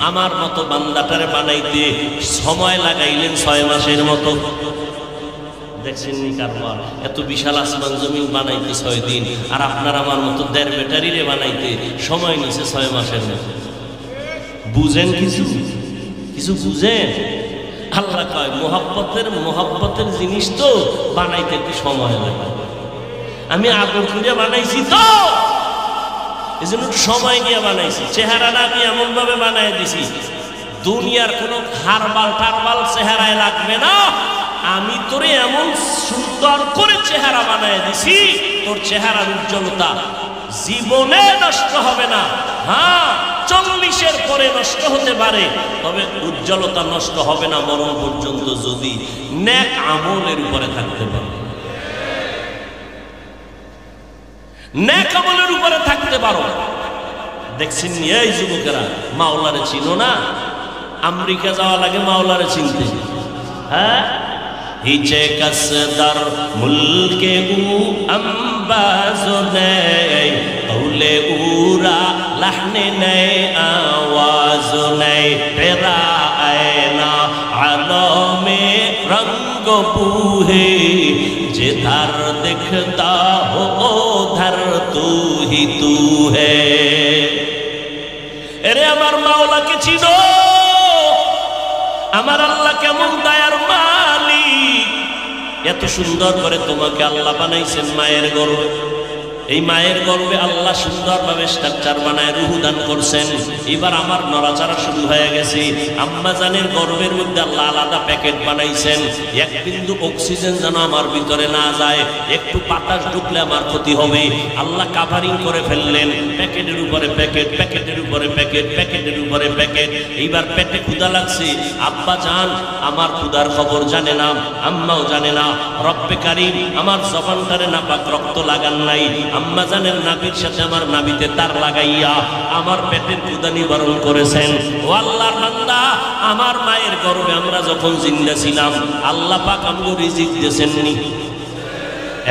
আমার মতো বান্দাটারে বানাইতে সময় লাগাইলেন 6 মাসের মতো। দেখছেন নি কারবার? এত বিশাল আসমান জমিন বানাইতে 6 দিন, আর আপনার আমার মতো 1.5 ব্যাটারিরে বানাইতে সময় নিছে 6 মাসের মতো। বুঝেন কিছু কিছু বুঝেন? আল্লাহ কয় মোহাব্বতের জিনিস তো বানাইতে একটু সময় লাগে। আমি আদর করে বানাইছি তো, এই জন্য সময় নিয়ে বানাইছি। চেহারাটা আমি এমন ভাবে বানাই দিছি, দুনিয়ার কোনো হারবাল টারবাল চেহারায় লাগবে না। আমি তোরে এমন সুন্দর করে চেহারা বানাই দিছি, তোর চেহারার উজ্জ্বলতা জীবনে নষ্ট হবে না। হ্যাঁ, 40-এর পরে নষ্ট হতে পারে, তবে উজ্জ্বলতা নষ্ট হবে না মরণ পর্যন্ত, যদি নেক আমলের উপরে থাকতে পারে। নেক আমলের উপরে থাকতে পারো। দেখছেন এই যুবকেরা, মাওলারে চিনো না? আমেরিকা যাওয়া লাগে মাওলারে চিনতে। হ্যাঁ, হিচে কসদার মুলকে উ আম্বাজ নেই, কৌলে উরা লাহনে নেই, আওয়াজ নেই, তেরা আয়না আলমে রঙ্গ বুহে, जिधर दिखता हो उधर तू ही तू है। এরে আমার মাওলাকে চিনো, আমার আল্লাহ কেমন দয়ার মালিক। এত সুন্দর করে তোমাকে আল্লাহ বানাইছেন মায়ের গর্ভে। এই মায়ের গর্ভে আল্লাহ সুন্দরভাবে স্ট্রাকচার বানায় রূহ দান করছেন। এবার আমার নড়াচড়া শুরু হয়ে গেছে। আম্মা জানের গর্ভের মধ্যে আল্লাহ আলাদা প্যাকেট বানাইছেন, এক বিন্দু অক্সিজেন যেন আমার ভিতরে না যায়, একটু বাতাস ঢুকলে আমার ক্ষতি হবে। আল্লাহ কাভারিং করে ফেললেন, প্যাকেটের উপরে প্যাকেট, প্যাকেটের উপরে প্যাকেট, প্যাকেটের উপরে প্যাকেট। এইবার পেটে ক্ষুধা লাগছে, আব্বা জান আমার ক্ষুধার খবর জানে না, আম্মাও জানে না। রব্বে কারীম আমার জবানটারে নাপাক রক্ত লাগান নাই, আম্মা জানের নাভির সাথে আমার নাভিতে তার লাগাইয়া আমার পেটের ক্ষুধা নিবারণ করেছেন। ও আল্লাহর বান্দা, আমার মায়ের গর্ভে আমরা যখন জিন্দা ছিলাম আল্লাহ পাক আমাকে রিজিক দিয়েছেননি।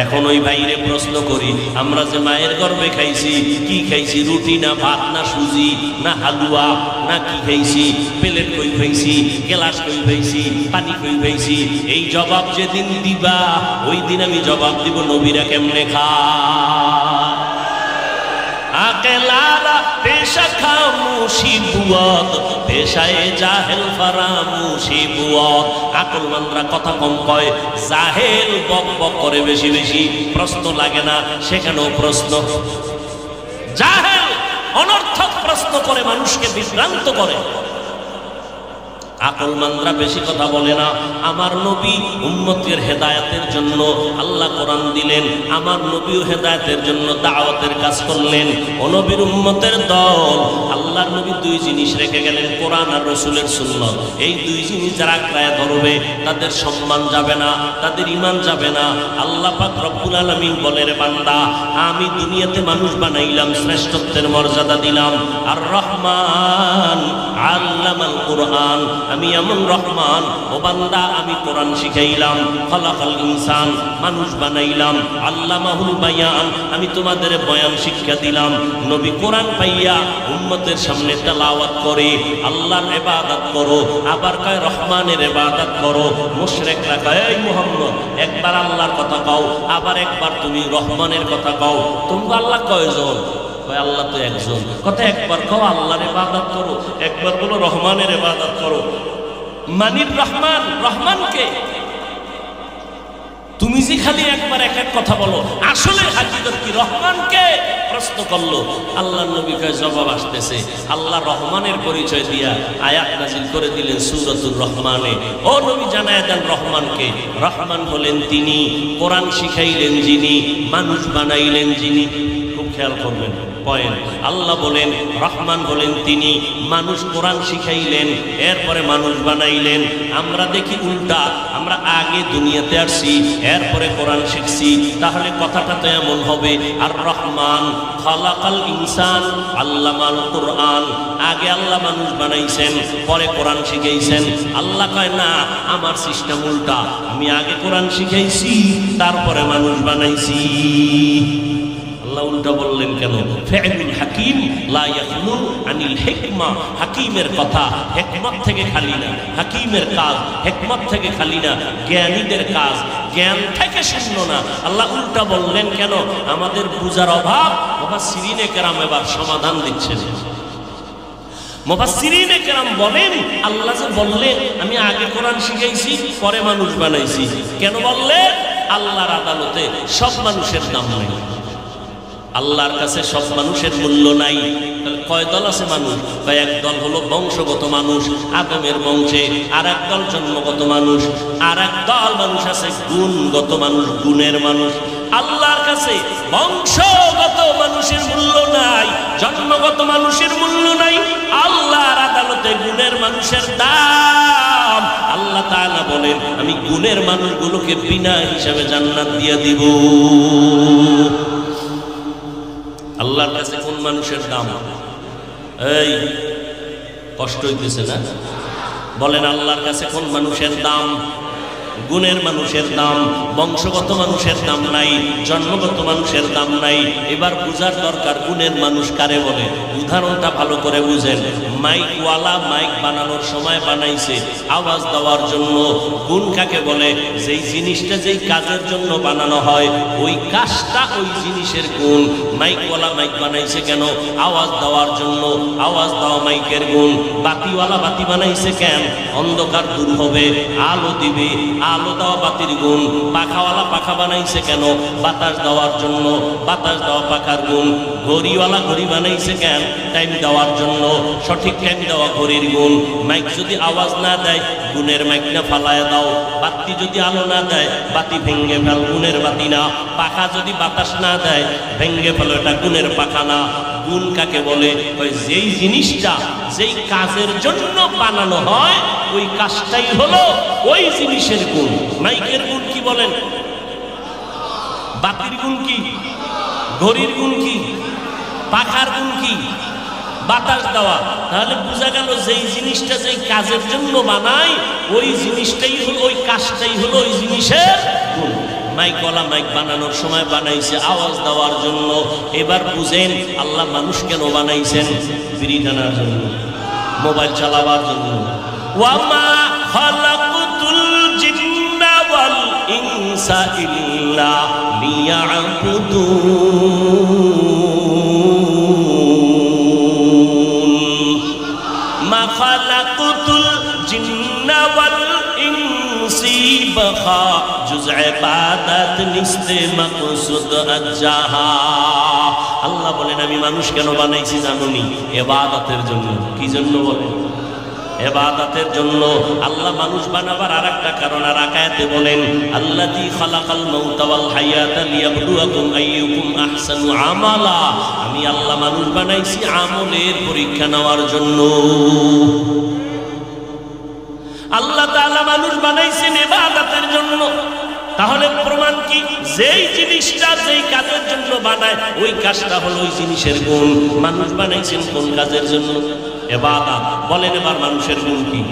এখন ওই বাইরে প্রশ্ন করি, আমরা যে মায়ের গর্ভে খাইছি, কি খাইছি? রুটি না ভাত না সুজি না হালুয়া না কি খাইছি? প্লেট কই খাইছি, গ্লাস কই খাইছি, পানি কই খাইছি? এই জবাব যেদিন দিবা ওই দিন আমি জবাব দিব নবীরা কেমনে খায়। আকেলারা পেশা খামোশি বুয়াত, পেশায় জাহেল ফারামুশি বুয়াত। আকলমানরা কথা কম কয়, জাহেল বক বক করে বেশি বেশি, প্রশ্ন লাগে না সেখানেও প্রশ্ন। জাহেল অনর্থক প্রশ্ন করে মানুষকে বিভ্রান্ত করে। আকলমানরা বেশি কথা বলে না। আমার নবী উম্মতের হেদায়েতের জন্য আল্লাহ কোরআন দিলেন, আমার নবীও হেদায়েতের জন্য দাওয়াতের কাজ করলেন। ও নবীর উম্মতের দল, আল্লাহর নবী দুই জিনিস রেখে গেলেন, কোরআন আর রাসূলের সুন্নাত। এই দুই জিনিস যারা আঁকড়ায় ধরবে তাদের সম্মান যাবে না, তাদের ঈমান যাবে না। আল্লাহ পাক রব্বুল আলামিন বলে, রে বান্দা, আমি দুনিয়াতে মানুষ বানাইলাম, শ্রেষ্ঠত্বের মর্যাদা দিলাম। আর রহমান আল্লামাল কুরআন, আমি এমন রহমান। ও বান্দা, আমি কোরআন শিখাইলাম। খলাকাল ইনসান, মানুষ বানাইলাম। আল্লামাহুল বায়ান, আমি তোমাদের বয়ান শিক্ষা দিলাম। নবী কোরআন পাইয়া উম্মতের সামনে তেলাওয়াত করে আল্লাহর ইবাদত করো, আবার কয় রহমানের ইবাদত করো। মুশরিকরা কয়, এই মুহাম্মদ একবার আল্লাহর কথা কও, আবার একবার তুমি রহমানের কথা কও। তোমরা আল্লাহ কয়জন? আল্লাহ তো একজন। কথা একবার কও আল্লাহর ইবাদত করো, একবার বলো রহমানের ইবাদত করো। মানির রহমান, রহমানকে তুমি যে খালি একবার এক এক কথা বলো, আসলে হাকিকত কি? রহমানকে প্রশ্ন করলো। আল্লাহ নবী কয় জবাব আসতেছে। আল্লাহ রহমানের পরিচয় দিয়া আয়াত নাজিল করে দিলেন সূরাতুর রহমানে। ও নবী জানায় দেন রহমানকে। রহমান হলেন তিনি, কোরআন শিখাইলেন যিনি, মানুষ বানাইলেন যিনি। খুব খেয়াল করবেন পয়েন্ট। আল্লাহ বলেন রহমান হলেন তিনি, মানুষ কোরআন শিখাইলেন, এরপরে মানুষ বানাইলেন। আমরা দেখি উল্টা, আমরা আগে দুনিয়াতে আসছি, এরপরে কোরআন শিখছি। তাহলে কথাটা তো এমন হবে, আর রহমান খালাকাল ইনসান আল্লামাল কুরআন, আগে আল্লাহ মানুষ বানাইছেন, পরে কোরআন শিখাইছেন। আল্লাহ কয় না, আমার সিস্টেম উল্টা, আমি আগে কোরআন শিখাইছি, তারপরে মানুষ বানাইছি। আল্লাহ উল্টা বললেন কেন? ফাইলুল হাকিম লা ইয়াখলু আনিল হিকমা, হাকিমের কথা হিকমত থেকে খালি না, হাকিমের কাজ হিকমত থেকে খালি না, জ্ঞানীদের কাজ জ্ঞান থেকে শূন্য না। আল্লাহ উল্টা বললেন কেন? আমাদের বুঝার অভাব। মুফাসসিরিনে কেরাম এবার সমাধান দিচ্ছেন। মুফাসসিরিনে কেরাম বলেন, আল্লাহ যে বললেন আমি আগে কোরআন শিখাইছি পরে মানুষ বানাইছি, কেন বললেন? আল্লাহর আদালতে সব মানুষের দাম নাই, আল্লাহর কাছে সব মানুষের মূল্য নাই। তাহলে কয় দল আছে মানুষ? এক দল হলো বংশগত মানুষ, আদমের বংশে, আর এক দল জন্মগত মানুষ, আর এক দল মানুষ আছে গুণগত মানুষ, গুণের মানুষ। আল্লাহর কাছে বংশগত মানুষের মূল্য নাই, জন্মগত মানুষের মূল্য নাই, আল্লাহর আদালতে গুণের মানুষের দাম। আল্লাহ তাআলা বলেন আমি গুণের মানুষগুলোকে বিনা হিসাবে জান্নাত দিয়ে দিব। আল্লাহর কাছে কোন মানুষের দাম? এই কষ্ট হইতেছে না? বলেন আল্লাহর কাছে কোন মানুষের দাম? গুণের মানুষের দাম। বংশগত মানুষের দাম নাই, জন্মগত মানুষের দাম নাই। এবার বুঝার দরকার গুণের মানুষ কারে বলে। উদাহরণটা ভালো করে বুঝেন। মাইকওয়ালা মাইক বানানোর সময় বানাইছে আওয়াজ দেওয়ার জন্য। গুণ কাকে বলে? যেই জিনিসটা যেই কাজের জন্য বানানো হয় ওই কাজটা ওই জিনিসের গুণ। মাইকওয়ালা মাইক বানাইছে কেন? আওয়াজ দেওয়ার জন্য, আওয়াজ দেওয়া মাইকের গুণ। বাতিওয়ালা বাতি বানাইছে কেন? অন্ধকার দূর হবে, আলো দিবে, আলো দেওয়া বাতির গুণ। পাখাওয়ালা পাখা বানাইছে কেন? বাতাস দেওয়ার জন্য, বাতাস দেওয়া পাখার গুণ। ঘড়িওয়ালা ঘড়ি বানাইছে কেন? টাইম দেওয়ার জন্য, সঠিক টাইম দেওয়া ঘড়ির গুণ। মাইক যদি আওয়াজ না দেয় গুণের মাইক না ফালায় দাও। বাতি যদি আলো না দেয় বাতি ভেঙ্গে ফেল, গুণের বাতি না। পাখা যদি বাতাস না দেয় ভেঙ্গে ফেলো, এটা গুণের পাখা না। গুণ কাকে বলে? যেই জিনিসটা যেই কাজের জন্য বানানো হয় ওই কাজটাই হলো ওই জিনিসের গুণ। মাইকের গুণ কি বলেন? বাতির গুণ কি? ঘড়ির গুণ কি? পাখার গুণ কি? বাতাস দেওয়া। তাহলে বোঝা গেল যেই জিনিসটা যেই কাজের জন্য বানায় ওই জিনিসটাই হলো, ওই কাজটাই হলো ওই জিনিসের গুণ। মাইকওয়ালা মাইক বানানোর সময় বানাইছে আওয়াজ দেওয়ার জন্য। এবার বুঝেন আল্লাহ মানুষ কেন বানাইছেন? বিড়ি টানার জন্য, মোবাইল চালাবার জন্য। ওয়ামা খালাকতুল জিন্না ওয়াল ইনসা ইল্লা লিয়াবুদুন। মা খালাকতুল জিন্না ওয়াল ইনসি বাখা জুজ ইবাদত নিস্তে মাকসুদ আজ্জাহা। আল্লাহ বলেন আমি মানুষ কেন বানাইছি জানোনি? ইবাদতের জন্য। কি জন্য বলেন? ইবাদতের জন্য। আল্লাহ মানুষ বানাবার আরেকটা কারণ আর আয়াতে বলেন আল্লাযী খালাকাল মাউতা ওয়াল হায়াতা লিয়াবলুয়াকুম আইয়ুকুম আহসানু আমালা। আমি আল্লাহ মানুষ বানাইছি আমলের পরীক্ষা নেওয়ার জন্য। আল্লাহ তাআলা মানুষ বানাইছেন ইবাদতের জন্য। তাহলে প্রমাণ কি? যেই জিনিসটা যেই কাজের জন্য বানায় ওই কাজটা হলো ওই জিনিসের গুণ। মানুষ বানাইছেন কোন কাজের জন্য? ইবাদত। বলেন এবার মানুষের গুণ কি?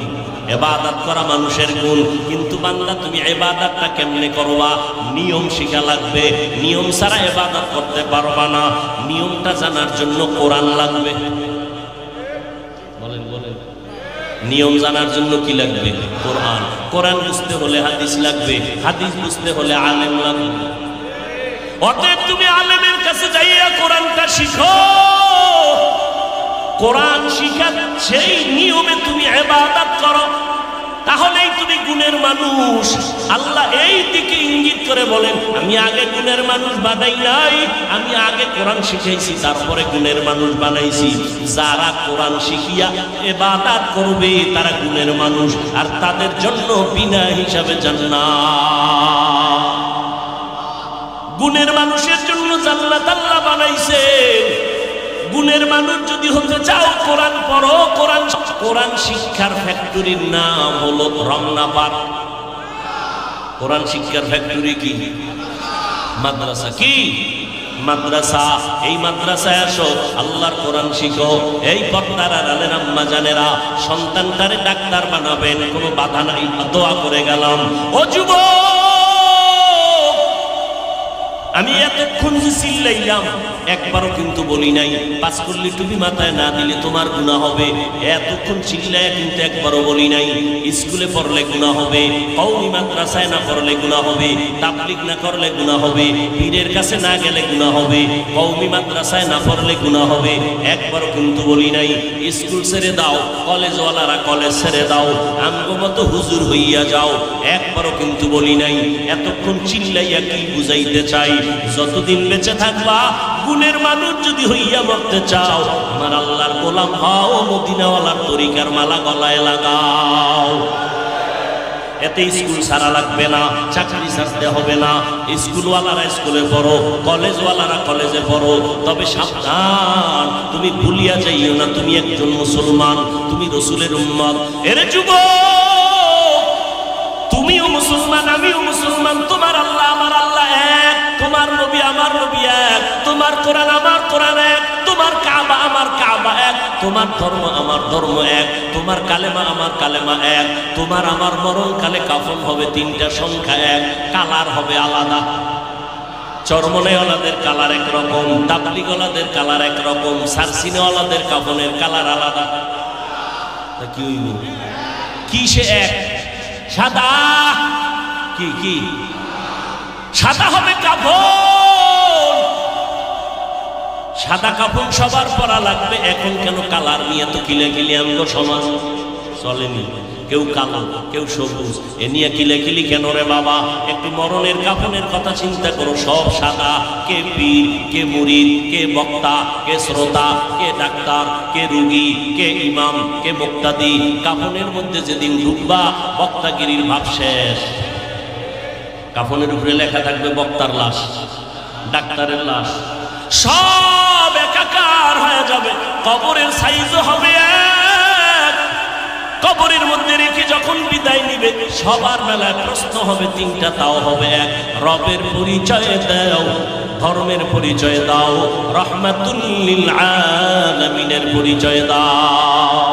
ইবাদত করা মানুষের গুণ। কিন্তু বান্দা তুমি ইবাদতটা কেমনে করবা? নিয়ম শিখা লাগবে। নিয়ম ছাড়া ইবাদত করতে পারবা না। নিয়মটা জানার জন্য কোরআন লাগবে। বলেন বলেন। নিয়ম জানার জন্য কি লাগবে? কোরআন। কোরআন বুঝতে হলে হাদিস লাগবে, হাদিস বুঝতে হলে আলেম লাগবে। অতএব তুমি আলেমের কাছে যাইয়া কোরআনটা শিখো। কোরআন শিখা সেই নিয়মে তুমি ইবাদত করো, তাহলেই তুমি গুণের মানুষ। আল্লাহ এই দিকে ইঙ্গিত করে বলেন আমি আগে গুণের মানুষ বানাই নাই, আমি আগে কোরআন শিখাইছি তারপরে গুণের মানুষ বানাইছি। যারা কোরআন শিখিয়া ইবাদত করবে তারা গুণের মানুষ, আর তাদের জন্য বিনা হিসাবে জান্নাত। গুণের মানুষের জন্য জান্নাত আল্লাহ বানাইছে। গুণের মানুষ যদি হতে চাও কোরআন পড়ো। কোরআন শিক্ষার ফ্যাক্টরির নাম হলো রমনা পার্ক। কোরআন শিক্ষার ফ্যাক্টরি কি? মাদ্রাসা। কি মাদ্রাসা? এই মাদ্রাসায় আসো, আল্লাহর কোরআন শিখো। এই পর্দার আড়ালের আম্মা জানেরা সন্তানটারে ডাক্তার বানাবেন, কোনো বাধা নাই, দোয়া করে গেলাম। ও যুবক, আমি এতক্ষণ যে চিল্লাইলাম একবারও কিন্তু বলি নাই পাঁচ করলি টুপি মাথায় না দিলে তোমার গুনাহ হবে। এতক্ষণ চিল্লায় কিন্তু একবারও বলি নাই স্কুলে পড়লে গুনাহ হবে, কওমি মাদ্রাসায় না পড়লে গুনাহ হবে, তাবলীগ না করলে গুনাহ হবে, পীরের কাছে না গেলে গুনাহ হবে, কওমি মাদ্রাসায় না পড়লে গুনাহ হবে। একবারও কিন্তু বলি নাই স্কুল ছেড়ে দাও, কলেজওয়ালারা কলেজ ছেড়ে দাও, আমগো মতো হুজুর হইয়া যাও। একবারও কিন্তু বলি নাই। এতক্ষণ চিল্লাইয়া কি বুঝাইতে চাই? যতদিন বেঁচে থাকবা গুণের মানুষ যদি হইয়া মরতে চাও, আমার আল্লাহর গোলাম হও, মদিনাওয়ালার তরিকার মালা গলায় লাগাও। এতে স্কুল ছাড়া লাগবে না, চাকরি ছাড়তে হবে না। স্কুলওয়ালারা স্কুলে পড়ো, কলেজওয়ালারা কলেজে পড়ো, তবে সাবধান, তুমি ভুলিয়া যাইও না তুমি একজন মুসলমান, তুমি রসুলের উম্মত। এরে যুবক, তুমিও মুসলমান, আমিও মুসলমান, তোমার আল্লাহ আমার আল্লাহ এক, তোমার নবী আমার নবী এক, তোমার কোরআন আমার কোরআন এক, তোমার কাবা আমার কাবা এক, তোমার ধর্ম আমার ধর্ম এক, তোমার কালেমা আমার কালেমা এক, তোমার আমার মরণকালে কাফন হবে তিনটা সংখ্যা এক, কালার হবে আলাদা। চরমনেওয়ালাদের কালার একরকম, তাবলীগওয়ালাদের কালার একরকম, সারসিনেওয়ালাদের কাফনের কালার আলাদা। কি হইব? কি সে এক? সাদা। কি কি সাদা হবে কাফন। সাদা কাফন সবার পরা লাগবে। এখন কেন কালার নিয়ে তো কিলাকিলি আমগো সমাজ চলেনি? কেউ কালো, কেউ সবুজ, এ নিয়ে কিলাকিলি কেন রে বাবা? একটু মরণের কাফনের কথা চিন্তা করো। সব সাদা। কে পীর, কে মুরিদ, কে বক্তা, কে শ্রোতা, কে ডাক্তার, কে রুগী, কে ইমাম, কে মুক্তাদি। কাফনের মধ্যে যেদিন ঢুকবা বক্তাগিরির ভাব শেষ। কাফনের উপরে লেখা থাকবে বক্তার লাশ, ডাক্তারের লাশ, সব একাকার হয়ে যাবে। কবরের সাইজও হবে এক। কবরের মধ্যে রেখে যখন বিদায় নিবে সবার বেলায় প্রশ্ন হবে তিনটা, তাও হবে এক। রবের পরিচয় দাও, ধর্মের পরিচয় দাও, রাহমাতুল লিল আলামিনের পরিচয় দাও।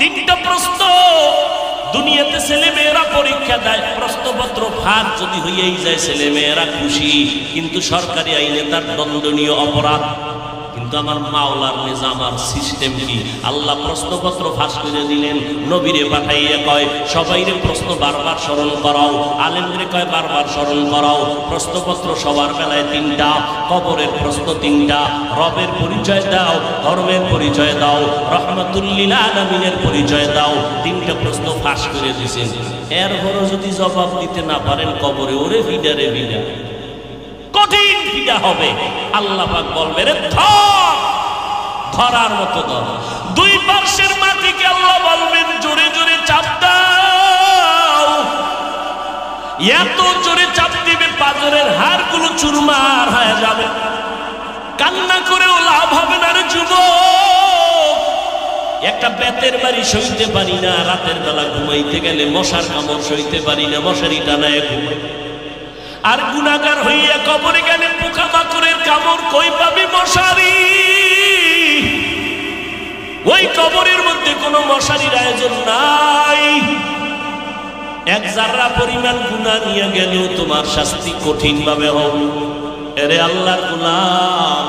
তিনটা প্রশ্ন। দুনিয়াতে ছেলে মেয়েরা পরীক্ষা দেয়, প্রশ্নপত্র ফাঁক যদি হইয়াই যায় ছেলে মেয়েরা খুশি, কিন্তু সরকারি আইনে তার দণ্ডনীয় অপরাধ। কিন্তু আমার মাওলার নিজাম আর সিস্টেম কি? আল্লাহ প্রশ্নপত্র ফাঁস করে দিলেন, নবীরে পাঠাইয়া কয় সবাইরে প্রশ্ন বারবার স্মরণ করাও, আলেমরে কয় বারবার স্মরণ করাও। প্রশ্নপত্র সবার বেলায় তিনটা, কবরের প্রশ্ন তিনটা, রবের পরিচয় দাও, ধর্মের পরিচয় দাও, রাহমাতুল লিল আলামিনের পরিচয় দাও। তিনটা প্রশ্ন ফাঁস করে দিয়েছেন। এরপরও যদি জবাব দিতে না পারেন কবরে ওরে ভিডারে ভিডা, কঠিন ভিডা হবে। আল্লাহ পাক বলবে রে ধর, ধরার মতো ধর। দুই পার্শ্বের মাটিকে আল্লাহ বলবেন জোরে জোরে চাপ দাও। এত জোরে চাপ দিবে পাজরের হাড়গুলো চুরমার হয়ে যাবে। কান্না করেও লাভ হবে না রে যুবক। একটা বেতের বাড়ি সইতে পারি না, রাতের বেলা ঘুমাইতে গেলে মশার কামড় সইতে পারি না, মশারি টানায় ঘুমাই। আর গুনাহগার হইয়া কবরে গেলে পোকামাকড়ের কামড় কই পাবি? মশারি। ওই কবরের মধ্যে কোনো মশারির আয়োজন নাই। এক জাররা পরিমাণ গুনাহ নিয়ে গেলেও তোমার শাস্তি কঠিন ভাবে হবে। এরে আল্লাহর গোলাম,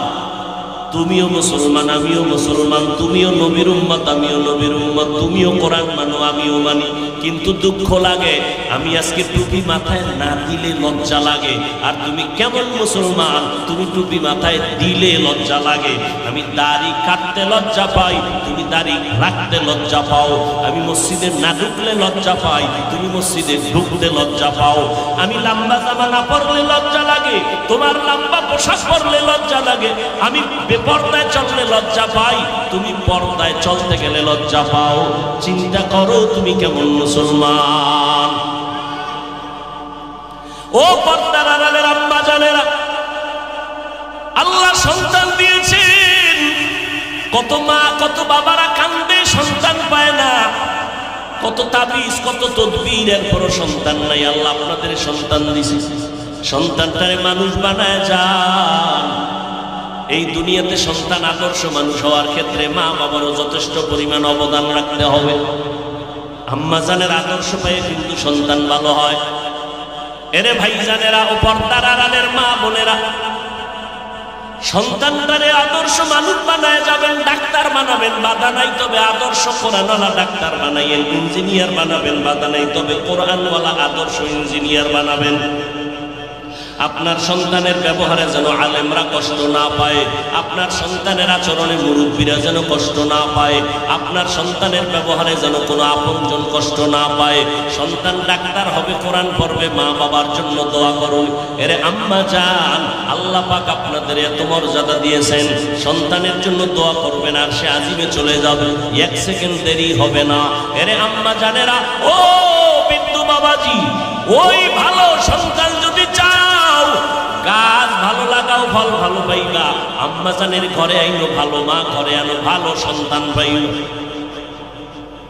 তুমিও মুসলমান, আমিও মুসলমান, তুমিও নবীর উম্মত, আমিও নবীর উম্মত, তুমিও কোরআন মানো, আমিও মানি। কিন্তু দুঃখ লাগে আমি আজকে টুপি মাথায় না দিলে লজ্জা লাগে। আর তুমি কেমন মুসলমান, তুমি টুপি মাথায় দিলে লজ্জা লাগে। আমি দাড়ি কাটতে লজ্জা পাই, তুমি দাড়ি রাখতে লজ্জা পাও। আমি মসজিদে না ঢুকলে লজ্জা পাই, তুমি মসজিদে ঢুকতে লজ্জা পাও। আমি লম্বা জামা না পরলে লজ্জা লাগে, তোমার লম্বা পোশাক পরলে লজ্জা লাগে। আমি বেপরদায় চললে লজ্জা পাই, তুমি পর্দায় চলতে গেলে লজ্জা পাও। চিন্তা করো তুমি কেমন মুসলমান। ও পর্দার আড়ালের আম্মা জানেরা, আল্লাহ সন্তান দিয়েছেন। কত মা কত বাবারা কান্দে সন্তান পায় না, কত তাবিজ কত তদবির, এরপরও সন্তান নাই। আল্লাহ আপনাদের সন্তান দিয়েছে, সন্তানটারে মানুষ বানায় যান। এই দুনিয়াতে সন্তান আদর্শ মানুষ হওয়ার ক্ষেত্রে মা বাবারও যথেষ্ট পরিমাণ অবদান রাখতে হবে। আম্মা জানের আদর্শ পেয়ে কিন্তু সন্তান ভালো হয়। এরে ভাইজানেরা ও পর্দার আড়ালের মা বোনেরা, সন্তানটারে আদর্শ মানুষ বানায় যাবেন, ডাক্তার বানাবেন, বাধা নাই, তবে আদর্শ কোরআনওয়ালা ডাক্তার বানাইয়েন। ইঞ্জিনিয়ার বানাবেন, বাধা নাই, তবে কোরআনওয়ালা আদর্শ ইঞ্জিনিয়ার বানাবেন। আপনার সন্তানের ব্যবহারে যেন আলেমরা কষ্ট না পায়, আপনার সন্তানের আচরণে মুরব্বীরা যেন কষ্ট না পায়, আপনার সন্তানের ব্যবহারে যেন কোনো আপনজন কষ্ট না পায়। সন্তান ডাক্তার হবে, কোরআন পড়বে, মা বাবার জন্য দোয়া করুন। এরে আম্মা জান, আল্লাহ পাক আপনাদের এত মর্যাদা দিয়েছেন, সন্তানের জন্য দোয়া করবেন আর সে আজিমে চলে যাবে, এক সেকেন্ড দেরি হবে না। এরে আম্মা জানেরা, ও বিদ্যু বাবাজি, ওই ভালো সন্তান যদি চাও, গাছ ভালো লাগাও, ফল ভালো পাইবা। আম্মা জানের ঘরে আইনো ভালো মা, ঘরে আনো ভালো সন্তান পাইও।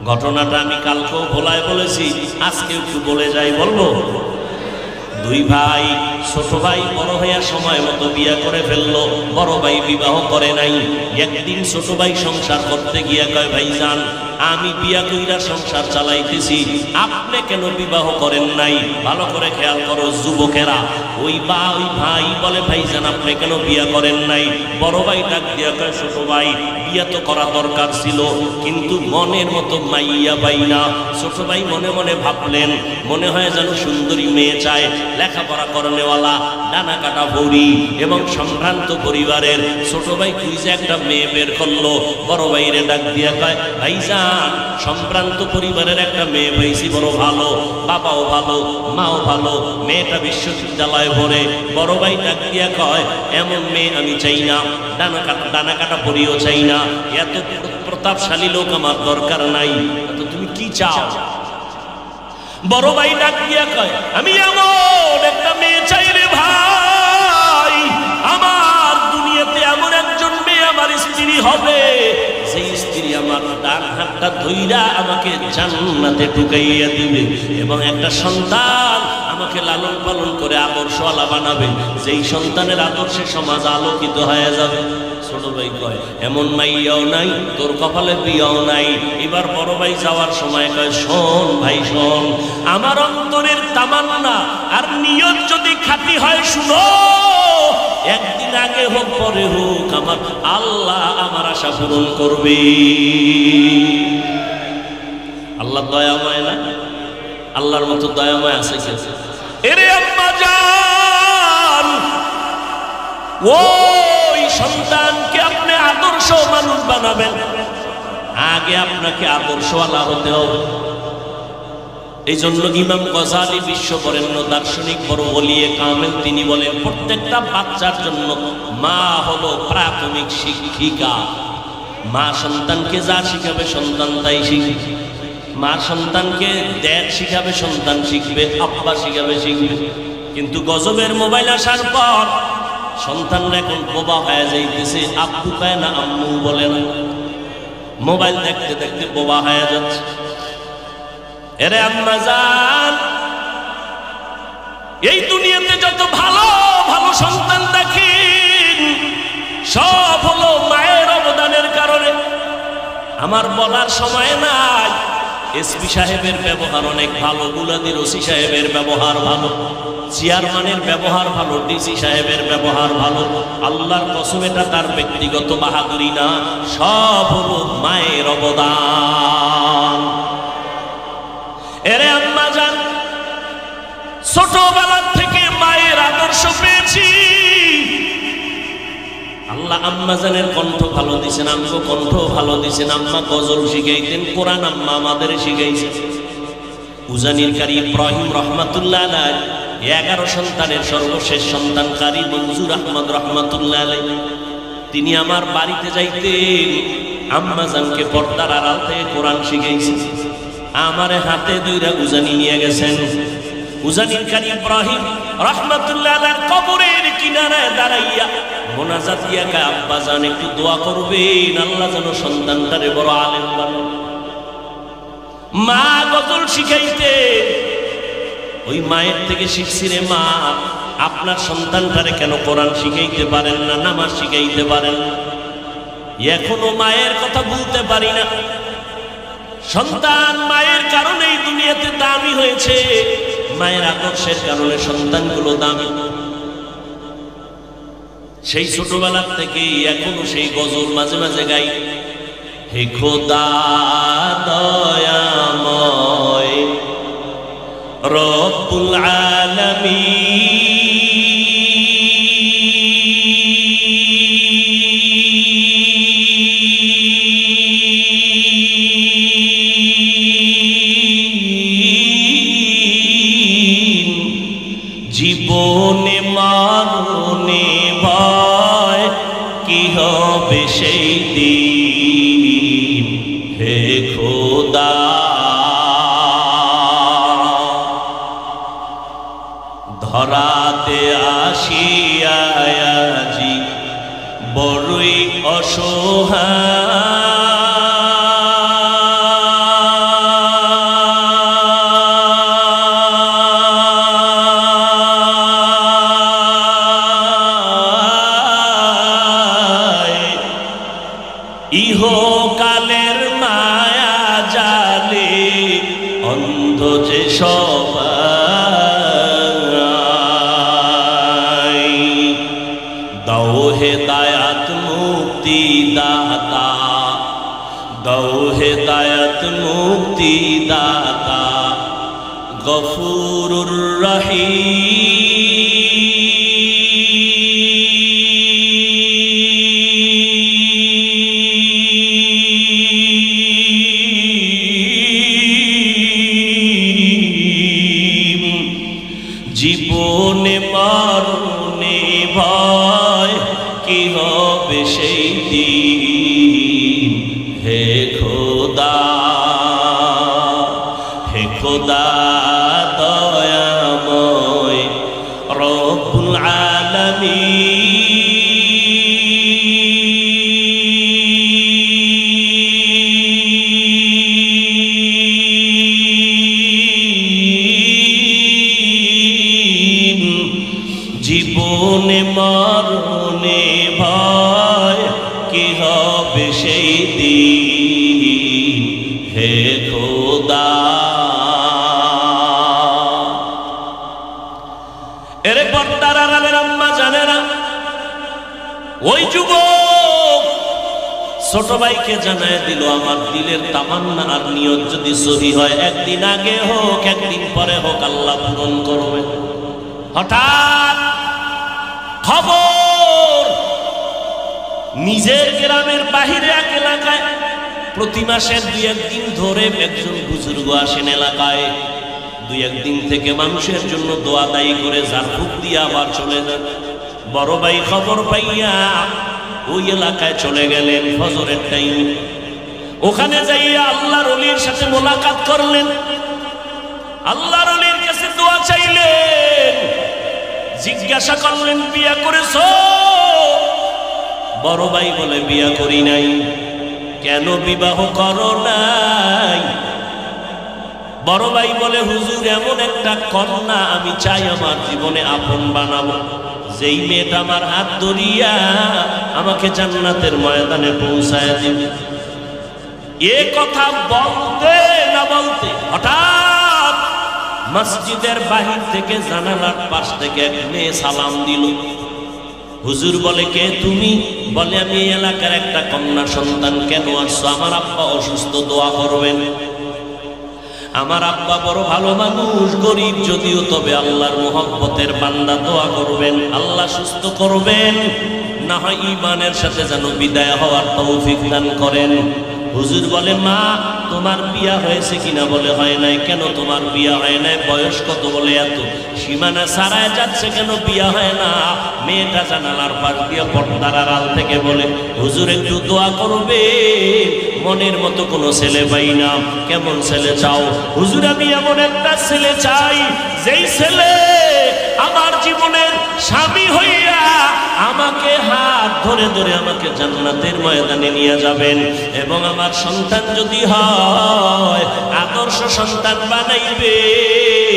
ঘটনাটা আমি কালকেও ভোলায় বলেছি, আজকে একটু বলে যাই, বলবো। দুই ভাই, ছোট ভাই বড় হইয়া সময় মতো বিয়া করে ফেললো, বড় ভাই বিবাহ করে নাই। একদিন ছোট ভাই সংসার করতে গিয়া কয়, ভাইজান আমি বিয়া কইরা সংসার চালাইতেছি, আপনি কেন বিবাহ করেন নাই? ভালো করে খেয়াল করো যুবকেরা, ওই ভাই বলে, ভাইজান আপনি কেন বিয়া করেন নাই? বড় ভাই ডাক দিয়া কয়, ছোট ভাই বিয়া তো করা দরকার ছিল, কিন্তু মনের মতো মাইয়া পাই না। ছোট ভাই মনে মনে ভাবলেন, মনে হয় যেন সুন্দরী মেয়ে চায়, লেখাপড়া করনেওয়ালা, ডানা কাটা বৌরি এবং সম্ভ্রান্ত পরিবারের। ছোট ভাই খুঁজে একটা মেয়ে বের করলো, বড় ভাইরে ডাক দিয়া কয়, ভাইজান সম্ভ্রান্ত পরিবারের একটা মেয়ে পাইছি, বড় ভালো, বাবাও ভালো, মাও ভালো, মেয়েটা বিশ্ববিদ্যালয়ে পড়ে। বড় ভাই ডাক দিয়া কয়, এমন মেয়ে আমি চাই না, ডানা কাটা পরিও চাই না, এত প্রতাপশালী লোক আমার দরকার নাই। তো তুমি কি চাও? বড় ভাই ডাক দিয়া কয়, আমি এমন একটা মেয়ে চাই রে ভাই, আমার দুনিয়াতে এমন একজন মেয়ে আমার স্ত্রী হবে, সেই স্ত্রী আমার ডান হাতটা ধইরা আমাকে জান্নাতে ঢুকাইয়া দিবে এবং একটা সন্তান আমাকে লালন পালন করে আদর্শওয়ালা বানাবে, যেই সন্তানের আদর্শে সমাজ আলোকিত হয়ে যাবে। ছোট ভাই কয়, এমন মাইয়াও নাই, তোর কপালে বিয়াও নাই। এবার বড় ভাই যাওয়ার সময় কয়, শোন ভাই শোন, আমার অন্তরের তামান্না আর নিয়ত যদি খাঁটি হয়, শুনো, একদিন আগে হোক পরে হোক আমার আল্লাহ আমার আশা পূরণ করবে। আল্লাহ দয়াময় না? আল্লাহর মতো দয়াময় আছে কে? এরে আম্মা জান, ওই সন্তানকে আপনি আদর্শ মানুষ বানাবেন, আগে আপনাকে আদর্শওয়ালা হতে হবে। এই জন্য ইমাম গজালি বিশ্ববরেণ্য দার্শনিক বড় ওলিয়ে কামেল, তিনি বলেন, প্রত্যেকটা বাচ্চার জন্য মা হলো প্রাথমিক শিক্ষিকা। মা সন্তানকে যা শিখাবে সন্তান তাই শিখবে। মা সন্তানকে দেখ শিখাবে, সন্তান শিখবে, আব্বা শিখাবে, শিখবে। কিন্তু গজবের মোবাইল আসার পর সন্তানরা এখন বোবা হয়ে যাইতেছে, আব্বু পায় না, আম্মু বলে না, মোবাইল দেখতে দেখতে বোবা হয়ে যাচ্ছে। এরে আম্মা জান, এই দুনিয়াতে যত ভালো ভালো সন্তান দেখেন, সব হলো মায়ের অবদানের কারণে। আমার বলার সময় নাই, এসপি সাহেবের ব্যবহার অনেক ভালো, বুলাদির ওসি সাহেবের ব্যবহার ভালো, চেয়ারম্যানের ব্যবহার ভালো, ডিসি সাহেবের ব্যবহার ভালো। আল্লাহর কসম, এটা তার ব্যক্তিগত বাহাদুরি না, সব হলো মায়ের অবদান। এরে আম্মা জান, ছোটবেলা থেকে মায়ের আদর্শ পেয়েছি। আল্লাহ আম্মা জানের কণ্ঠ ভালো দিয়েছেন, আমগো কণ্ঠ ভালো দিয়েছেন। আম্মা গজল শিখাইতেন, কোরআন আম্মা আমাদের শিখাইছেন। উজানির কারি ইব্রাহিম রহমাতুল্লাহ আলাইহি 11 সন্তানের সর্বশেষ সন্তান কারি মনজুর আহমদ রহমাতুল্লাহ আলাইহি, তিনি আমার বাড়িতে যাইতেন, আম্মা জানকে পর্দার আড়াল থেকে কোরআন শিখাইছেন। আমারে হাতে দুইটা উজানি নিয়ে গেছেন। উজানির কারি ইব্রাহিম রহমাতুল্লাহ আলাইহির কবরের কিনারায় দাঁড়াইয়া মোনাজাত দিয়া কয়, আব্বা জান একটু দোয়া করবেন, আল্লাহ যেন সন্তানটারে বড় আলেম বানায়। মা গজল শিখাইতে, ওই মায়ের থেকে শিখছি রে মা, আপনার সন্তানটারে কেন কোরআন শিখাইতে পারেন না, নামাজ শিখাইতে পারেন না? এখনো মায়ের কথা বলতে পারি না। সন্তান মায়ের কারণেই দুনিয়াতে দামি হয়েছে, মায়ের আদর্শের কারণে সন্তানগুলো দামি। সেই ছোটবেলার থেকেই এখনো সেই গজল মাঝে মাঝে গাই, হে খোদা দয়াময় রব্বুল আলামিন, জীবনে মরণে ভয় কি হবে সেই দিন, হে খোদা ধরাতে আসিয়া আজি বড়ই অসহায়, ইহকালের মায়া জালে অন্ধ যে সবাই, দাও হেদায়াত মুক্তি দাতা, দাও হেদায়াত মুক্তি দাতা, গফুরুর রহিম, জীবনে মরণে ভয় কি হবে সেই দিন, হে খোদা, হে খোদা দয়াময় রব্বুল আলামিন, জীবনে মরণে ভয় কি হবে সেই দিন, হে খোদা। এরে পর্দার আড়ালের আম্মা জানেরা, ওই যুবক ছোট ভাইকে জানায় দিল, আমার দিলের তামান্না আর নিয়ত যদি সহি হয়, একদিন আগে হোক একদিন পরে হোক আল্লাহ পূরণ করবে। হঠাৎ খবর, নিজের গ্রামের বাহিরে এক এলাকায় প্রতি মাসের 2-1 দিন ধরে একজন বুজুর্গ আসেন এলাকায়। 2-1 দিন থেকে মানুষের জন্য দোয়া দায়ী করে ঝাড়ফুঁক দিয়ে আবার চলে যান। বড় ভাই খবর পাইয়া ওই এলাকায় চলে গেলেন ফজরের টাইমে। ওখানে যাইয়া আল্লাহর ওলির সাথে মোলাকাত করলেন, আল্লাহর ওলির কাছে দোয়া চাইলেন, জিজ্ঞাসা করলেন বিয়া করেছো? বড় ভাই বলে বিয়া করি নাই। কেন বিবাহ করো নাই? বড় ভাই বলে হুজুর এমন একটা কন্যা আমি চাই আমার জীবনে আপন বানাবো, যেই মেয়েটা আমার হাত ধরিয়া আমাকে জান্নাতের ময়দানে পৌঁছায় দিবে। এ কথা বলতে না বলতে হঠাৎ মসজিদের বাহির থেকে জানালার পাশ থেকে এক মেয়ে সালাম দিল। হুজুর বলে কে তুমি? বলে আমি এই এলাকার একটা কন্যা সন্তান। কেন আসছো? আমার আব্বা অসুস্থ, দোয়া করবেন। আমার আব্বা বড় ভালো মানুষ, গরিব যদিও, তবে আল্লাহর মুহাব্বতের বান্দা, দোয়া করবেন আল্লাহ সুস্থ করবেন, না হয় ঈমানের সাথে যেন বিদায় হওয়ার তৌফিক দান করেন। হুজুর বলে মা তোমার বিয়া হয়েছে কিনা? বলে হয় নাই। কেন তোমার বিয়া হয় নাই? বয়স কত? বলে এত। সীমানা ছাড়ায় যাচ্ছে, কেন বিয়া হয় না? মেয়েটা জানালার পাশ দিয়ে পর্দার আড়াল থেকে বলে হুজুর একটু দোয়া করবে, মনের মতো কোনো ছেলে পাই না। কেমন ছেলে চাও? হুজুর আমি এমন একটা ছেলে চাই, যেই ছেলে আমার জীবনের স্বামী হইয়া আমাকে হাত ধরে ধরে আমাকে জান্নাতের ময়দানে নিয়ে যাবেন, এবং আমার সন্তান যদি হয় আদর্শ সন্তান বানাইবেন।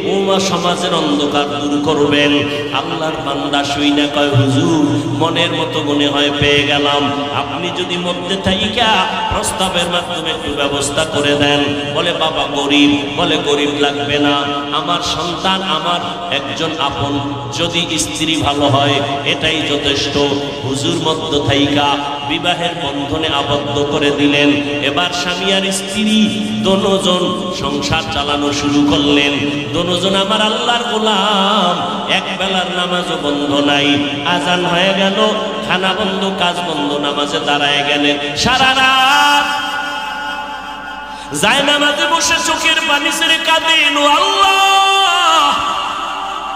ও সমাজের অন্ধকার দূর করবেন। আল্লাহর বান্দা শুই না কয় হুজুর মনের মতো মনে হয় পেয়ে গেলাম, আপনি যদি মধ্যে থাইকা প্রস্তাবের মাধ্যমে একটু ব্যবস্থা করে দেন। বলে বাবা গরিব, বলে গরিব লাগবে না, আমার সন্তান আমার একজন আপন, যদি স্ত্রী ভালো হয় এটাই যথেষ্ট। হুজুর মধ্য থাইকা বিবাহের বন্ধনে আবদ্ধ করে দিলেন। এবার স্বামী আর স্ত্রী দোনোজন সংসার চালানো শুরু করলেন। দোনোজন আমার আল্লাহর গোলাম, এক বেলার নামাজও বন্ধ নাই। আজান হয়ে গেল, খানা বন্ধ, কাজ বন্ধ, নামাজে দাঁড়ায় গেলেন। সারা রাত যায় নামাজে বসে চোখের পানি ছেড়ে কাঁদেন, ও আল্লাহ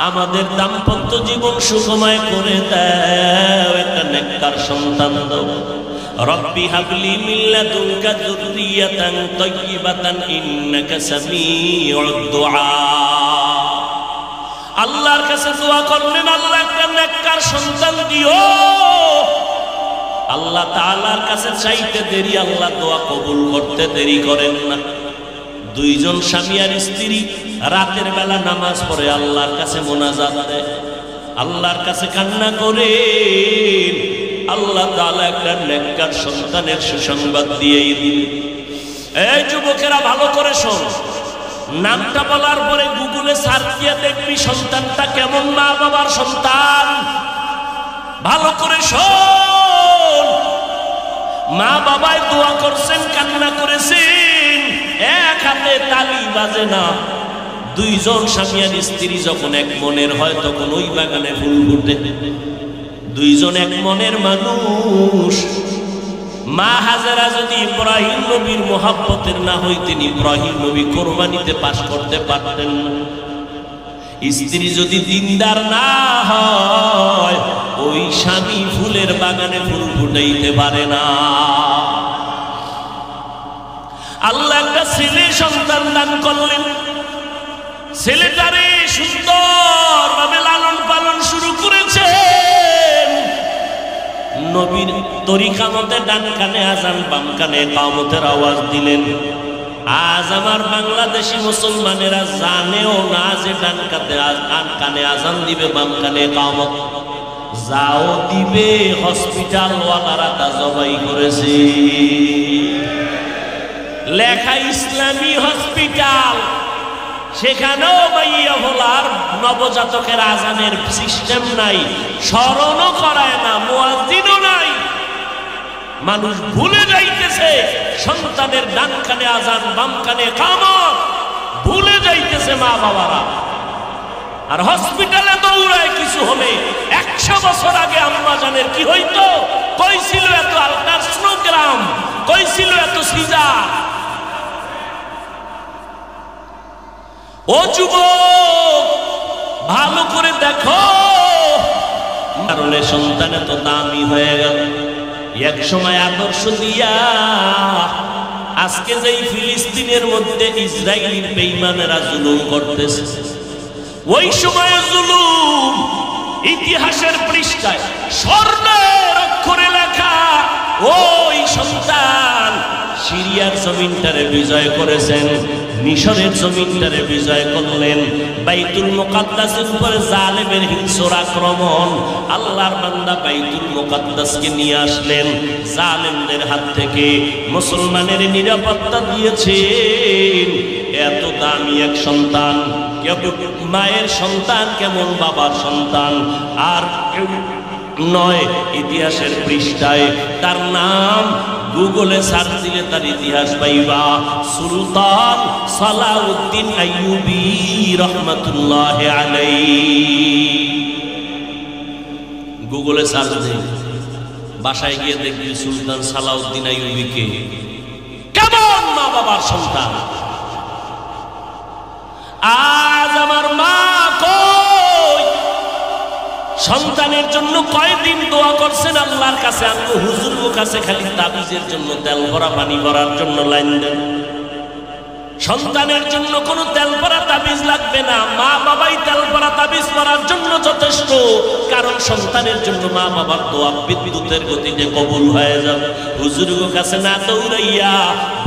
আমাদের দাম্পত্য জীবন সুখময় করে দাও, একটা নেককার সন্তান দাও। রব্বি হাবলি মিন লাদুনকা যুররিয়াতান তাইয়্যিবাতান ইন্নাকা সামিউদ দুআ। আল্লাহর কাছে দোয়া করলেন, আল্লাহ একটা নেককার সন্তান দিও। আল্লাহ তাআলার কাছে চাইতে দেরি, আল্লাহ দোয়া কবুল করতে দেরি করেন না। দুইজন স্বামী আর স্ত্রী রাতের বেলা নামাজ পড়ে আল্লাহর কাছে মোনাজাত দেয়, আল্লাহর কাছে কান্না করে। আল্লাহ তাআলা একটা নেককার সন্তানের সুসংবাদ দিয়েই দিলেন। এই যুবকেরা ভালো করে শোন, নামটা বলার পরে গুগলে সার্চ দিয়ে দেখবি সন্তানটা কেমন মা বাবার সন্তান। ভালো করে শোন, মা বাবায় দোয়া করছেন, কান্না করেছেন, এক হাতে তালি বাজে না। দুইজন স্বামী আর স্ত্রী যখন এক মনের হয় তখন ওই বাগানে ফুল ফুটে। দুইজন এক মনের মানুষ। মা হাজেরা যদি ইব্রাহিম নবীর মোহাব্বতের না হইতেন, ইব্রাহিম নবী কোরবানিতে পাশ করতে পারতেন না। স্ত্রী যদি দিনদার না হয়, ওই স্বামী ফুলের বাগানে ফুল ফুটাইতে পারে না। আল্লাহ একটা ছেলে সন্তান দান করলেন। ছেলেটারে সুন্দর ভাবে লালন পালন শুরু করেছে। নবীর তরিকা মতে ডান কানে আজান, বাম কানে ইকামতের আওয়াজ দিলেন। আজ আমার বাংলাদেশি মুসলমানেরা জানেও না যে ডান কানে আজান দিবে, বাম কানে ইকামত। যাও দিবে, হসপিটাল ওয়ালারা তা জবাই করেছে। লেখা ইসলামী হসপিটাল, সেখানেও মাইয়া ভোলার নবজাতকের আজানের সিস্টেম নাই, স্মরণও করায় না, মুয়াজ্জিনও নাই। মানুষ ভুলে যাইতেছে সন্তানের ডান কানে আজান, বাম কানে ইকামত, ভুলে যাইতেছে মা বাবারা। আর হসপিটালে দৌড়ায় কিছু হলে। 100 বছর আগে আম্মা জানের কি হইতো? কই ছিল এত আল্ট্রাসোনোগ্রাম, কই ছিল এত সিজার? ও যুবক ভালো করে দেখো, কারণে সন্তান এত দামি হয়ে গেল। এক সময় আদর্শ দিয়া আজকে যেই ফিলিস্তিনের মধ্যে ইসরায়েলের বেঈমানেরা জুলুম করতেছে, ওই সময় জুলুম ইতিহাসের পৃষ্ঠায় স্বর্ণের অক্ষরে লেখা। ওই সন্তান সিরিয়ার জমিনটারে বিজয় করেছেন, মিশরের জমিনটারে বিজয় করলেন। বাইতুল মুকাদ্দাসের উপরে জালেমের হিংস্র আক্রমণ, আল্লাহর বান্দা বাইতুল মুকাদ্দাসকে নিয়ে আসলেন জালেমদের হাত থেকে, মুসলমানের নিরাপত্তা দিয়েছেন। এত দামি এক সন্তান, মায়ের সন্তান কেমন বাবার সন্তান আর নয়। ইতিহাসের পৃষ্ঠায় তার নাম গুগলে সার্চ দিলে তার ইতিহাস পাইবা। সুলতান সালাউদ্দিন আইয়ুবী রহমাতুল্লাহ আলাইহি। গুগলে সার্চ দিন, বাসায় গিয়ে দেখবি সুলতান সালাউদ্দিন আইয়ুবীকে কেমন মা বাবার সন্তান। আজ আমার মা কই? সন্তানের জন্য কয়দিন দোয়া করছেন আল্লাহর কাছে। আমি হুজুরের কাছে খালি তাবিজের জন্য, তেল ভরা পানি ভরার জন্য লাইন দেন। সন্তানের জন্য কোনো তেল ভরা তাবিজ লাগবে না, মা বাবাই তেল ভরা তাবিজ করার জন্য যথেষ্ট। কারণ সন্তানের জন্য মা বাবার দোয়া বিদ্যুতের গতিতে কবুল হয়ে যাবে। হুজুরের কাছে না দৌড়াইয়া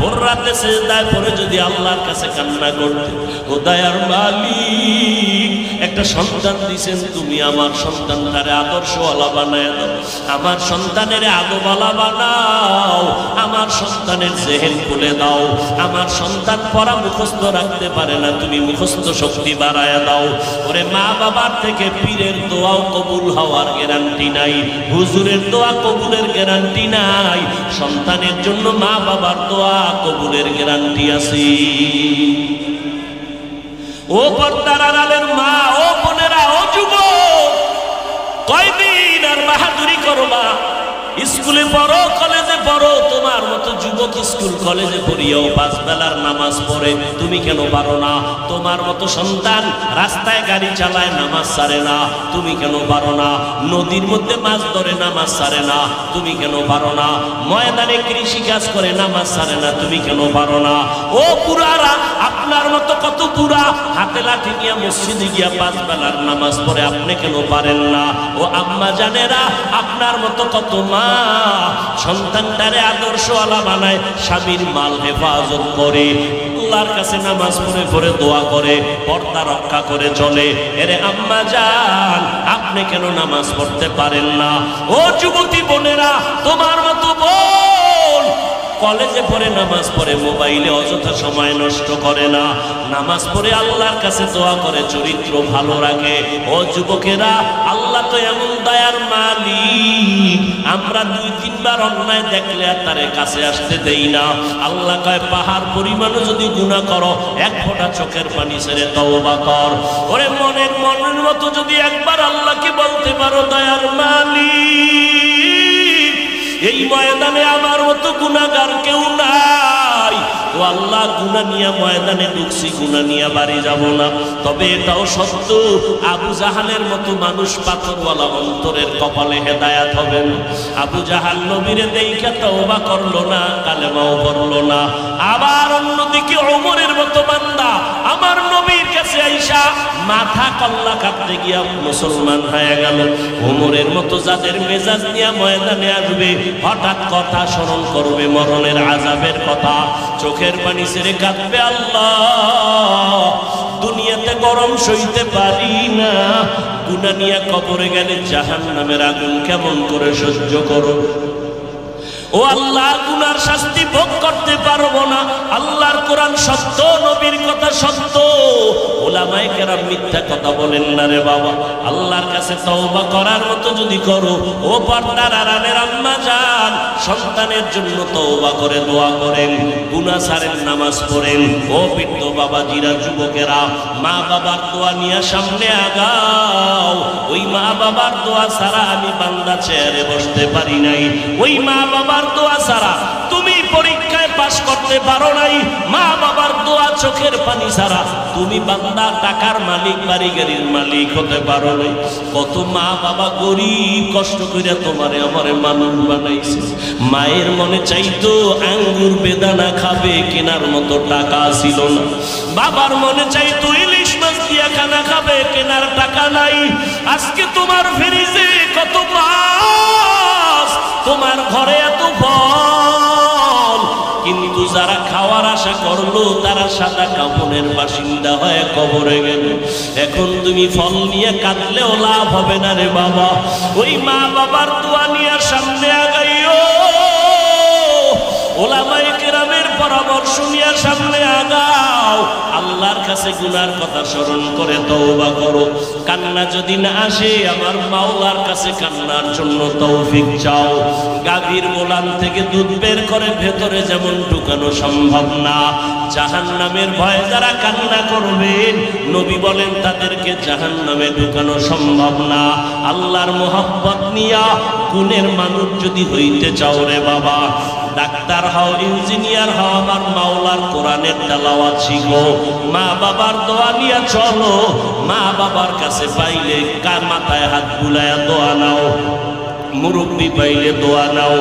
ভোর রাতে সিজদায় পড়ে যদি আল্লাহর কাছে কান্না করতে, ও দয়ার মালিক একটা সন্তান দিয়েছেন, তুমি আমার সন্তানটারে আদর্শওয়ালা বানায় দাও, আমার সন্তানের আদবওয়ালা বানাও, আমার সন্তানের জেহেন খুলে দাও, আমার সন্তান পড়া মুখস্থ রাখতে পারে না, তুমি মুখস্থ শক্তি বাড়ায় দাও। ওরে মা বাবার থেকে পীরের দোয়াও কবুল হওয়ার গ্যারান্টি নাই, হুজুরের দোয়া কবুলের গ্যারান্টি নাই, সন্তানের জন্য মা বাবার দোয়া কবুলের গ্যারান্টি আছে। ও পর্দার আড়ালের মা, ও বোনেরা, ও যুবক, কয়দিন আর বাহাদুরি করবা? স্কুলে পড়ো, কলেজে পড়ো, তোমার মতো যুবক স্কুল কলেজে পড়িও 5 বেলার নামাজ পড়ে, তুমি কেন পারো না? তোমার মতো সন্তান রাস্তায় গাড়ি চালায়, নামাজ ছাড়ে না, তুমি কেন পারো না? নদীর মধ্যে মাছ ধরে, নামাজ ছাড়ে না, তুমি কেন পারো না? ময়দানে কৃষি কাজ করে, নামাজ ছাড়ে না, তুমি কেন পারো না? ও বুড়ারা, আপনার মতো কত বুড়া হাতে লাঠি নিয়ে মসজিদে গিয়া 5 বেলার নামাজ পড়ে, আপনি কেন পারেন না? ও আম্মা জানেরা, আপনার মতো কত মা সন্তানটারে আদর্শওয়ালা বানায়, স্বামীর মাল হেফাজত করে, আল্লাহর কাছে নামাজ পড়ে পড়ে দোয়া করে, পর্দা রক্ষা করে চলে। এরে আম্মা জান, আপনি কেন নামাজ পড়তে পারেন না? ও যুবতী বোনেরা, তোমার মতো বোন কলেজে পড়ে, নামাজ পড়ে, মোবাইলে অযথা সময় নষ্ট করে না, নামাজ পড়ে আল্লাহর কাছে দোয়া করে, চরিত্র ভালো রাখে। ও যুবকেরা, আল্লাহ তো এমন দয়ার মালিক, আমরা 2-3 বার অন্যায় দেখলে আর তারে কাছে আসতে দেই না। আল্লাহ কয়, পাহাড় পরিমাণও যদি গুনাহ করো, 1 ফোঁটা চোখের পানি ছেড়ে তওবা কর। ওরে মনের মতো যদি একবার আল্লাহকে বলতে পারো, দয়ার মালিক, এই ময়দানে আমার মতো গুনাহগার কেউ নাই, ও আল্লাহ, গুনাহ নিয়ে ময়দানে ঢুকছি, গুনাহ নিয়ে বাড়ি যাব না। তবে এটাও সত্য, আবু জাহালের মতো মানুষ পাথরওয়ালা অন্তরের কপালে হেদায়াত হবে না। আবু জাহাল নবীরে দেইখা তওবা করলো না, কালেমাও পড়লো না। আবার অন্যদিকে ওমরের মতো বান্দা আমার নবীর কাছে আইসা মাথা কল্লা কাটতে গিয়া মুসলমান হয়ে গেল। ওমরের মতো যাদের মেজাজ নিয়ে ময়দানে আসবে, হঠাৎ কথা স্মরণ করবে মরণের আযাবের কথা, চোখের পানি ছেড়ে কাঁদবে, আল্লাহ দুনিয়াতে গরম সইতে পারি না, গুনাহ নিয়ে কবরে গেলে জাহান্নামের আগুন কেমন করে সহ্য করব? ও আল্লাহ, গুনার শাস্তি ভোগ করতে পারবো না। আল্লাহর কোরআন সত্য, নবীর কথা সত্য, উলামায়ে কেরাম মিথ্যা কথা বলেন না রে বাবা। আল্লাহর কাছে তওবা করার মতো যদি করো, ও পর্দার আড়ালের আম্মা জান, সন্তানের জন্য তওবা করে দোয়া করেন, গুনাহ ছাড়েন, নামাজ পড়েন। ও বৃদ্ধ বাবাজিরা, যুবকেরা, মা বাবার দোয়া নিয়ে সামনে আগাও। ওই মা বাবার দোয়া ছাড়া আমি বান্দা চেয়ারে বসতে পারি নাই, ওই মা বাবার দোয়া ছাড়া তুমি পরীক্ষায় পাস করতে পারো নাই, মা বাবার দোয়া চোখের পানি ছাড়া তুমি বান্দা টাকার মালিক, বাড়ি গাড়ির মালিক হতে পারো নাই। কত মা বাবা গরিব, কষ্ট করে তোমারে আমারে মানুষ বানাইছে। মায়ের মনে চাইতো আঙ্গুর বেদানা খাবে, কেনার মতো টাকা ছিল না। বাবার মনে চাইতো ইলিশ মাছ দিয়া খানা খাবে, কেনার টাকা নাই। আজকে তোমার ফ্রিজে কত মাছ, তোমার ঘরে এত ফল, কিন্তু যারা খাওয়ার আশা করলো তারা সাদা কাফনের বাসিন্দা হয়ে কবরে গেল। এখন তুমি ফল নিয়ে কাঁদলেও লাভ হবে না রে বাবা। ওই মা বাবার দোয়া নিয়ে সামনে আগাইও, ওলামায়ে কেরামের পরামর্শ নিয়ে সামনে আগাও। আল্লাহর কাছে গুনার কথা স্মরণ করে তওবা করো। কান্না যদি না আসে, আমার মাওলার কাছে কান্নার জন্য তৌফিক চাও। গাভীর গোলাম থেকে দুধ বের করে ভেতরে যেমন ঢুকানো সম্ভব না, জাহান্নামের ভয়ে যারা কান্না করবেন, নবী বলেন তাদেরকে জাহান্নামে ঢুকানো সম্ভব না। আল্লাহর মোহাব্বত নিয়া গুণের মানুষ যদি হইতে চাও রে বাবা, ডাক্তার হও, ইঞ্জিনিয়ার হও, আমার মাওলার কোরআনের তেলাওয়াত শিখো, মা বাবার দোয়া নিয়ে চলো। মা বাবার কাছে পাইলে কার মাথায় হাত বুলায়া দোয়া নাও, মুরব্বী পাইলে দোয়া নাও।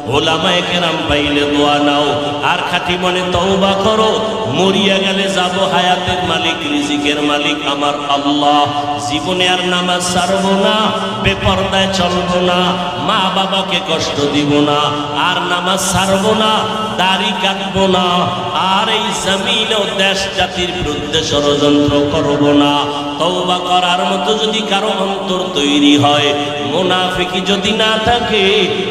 ও ওলামায়ে কেরাম পাইলে দোয়া নাও, আর খাঁটি মনে তওবা করো। মরিয়া গেলে যাব হায়াতের মালিক, রিজিকের মালিক আমার আল্লাহ। জীবনে আর নামাজ ছাড়বো না, বেপরদায় চলবো না, মা বাবাকে কষ্ট দিব না, আর নামাজ ছাড়বো না, দাড়ি কাটবো না, আর এই জমিন ও দেশ জাতির বিরুদ্ধে ষড়যন্ত্র করবো না। তওবা করার মতো যদি কারো অন্তর তৈরি হয়, মুনাফিকি যদি না থাকে,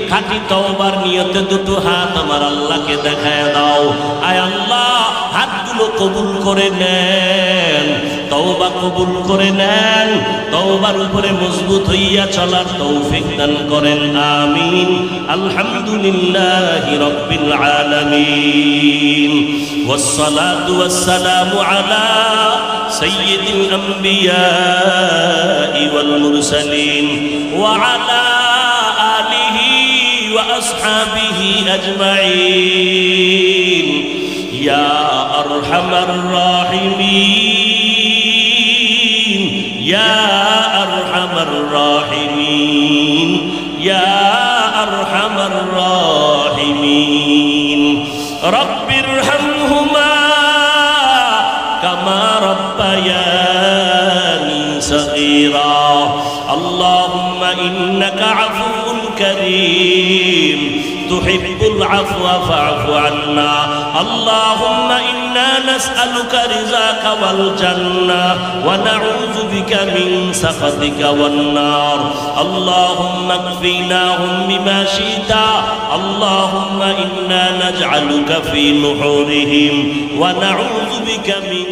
খাঁটি তওবার নিয়তে দুটো হাত আমার আল্লাহকে দেখায় দাও। আয় আল্লাহ, হাতগুলো কবুল করে নেন, তওবা কবুল করে নেন, তওবার উপরে মজবুত হইয়া চলার তৌফিক দান করেন। আমিন। আলহামদুলিল্লাহি রাব্বিল আলামিন, ওয়াসসালাতু ওয়াসসালামু আলা সাইয়্যিদিল আমবিয়াই ওয়াল মুরসালিন ওয়া আলা আলিহি ওয়া আসহাবিহি আজমাইন। ইয়া আরহামার রাহিমিন, ইয়া আরহামার রাহিমিন, ইয়া আরহামার রাহিমিন। রব্বিরহামহুমা কামা রব্বায়ানি সগীরা। আল্লাহুম্মা ইন্নাকা আফুউন কারীম তুহিব্বুল আফওয়া ফা'ফু আন্না। আল্লাহুম্মা ইন্না নাসআলুকা রিযাকা ওয়াল জান্নাহ ওয়া নাউযু বিকা মিন সাখাতিকা ওয়ান নার। আল্লাহুম্মা কফিনাহুম বিমা শি'তা। আল্লাহুম্মা ইন্না নাজআলুকা ফি নুহুরিহিম ওয়া নাউযু বিকা মিন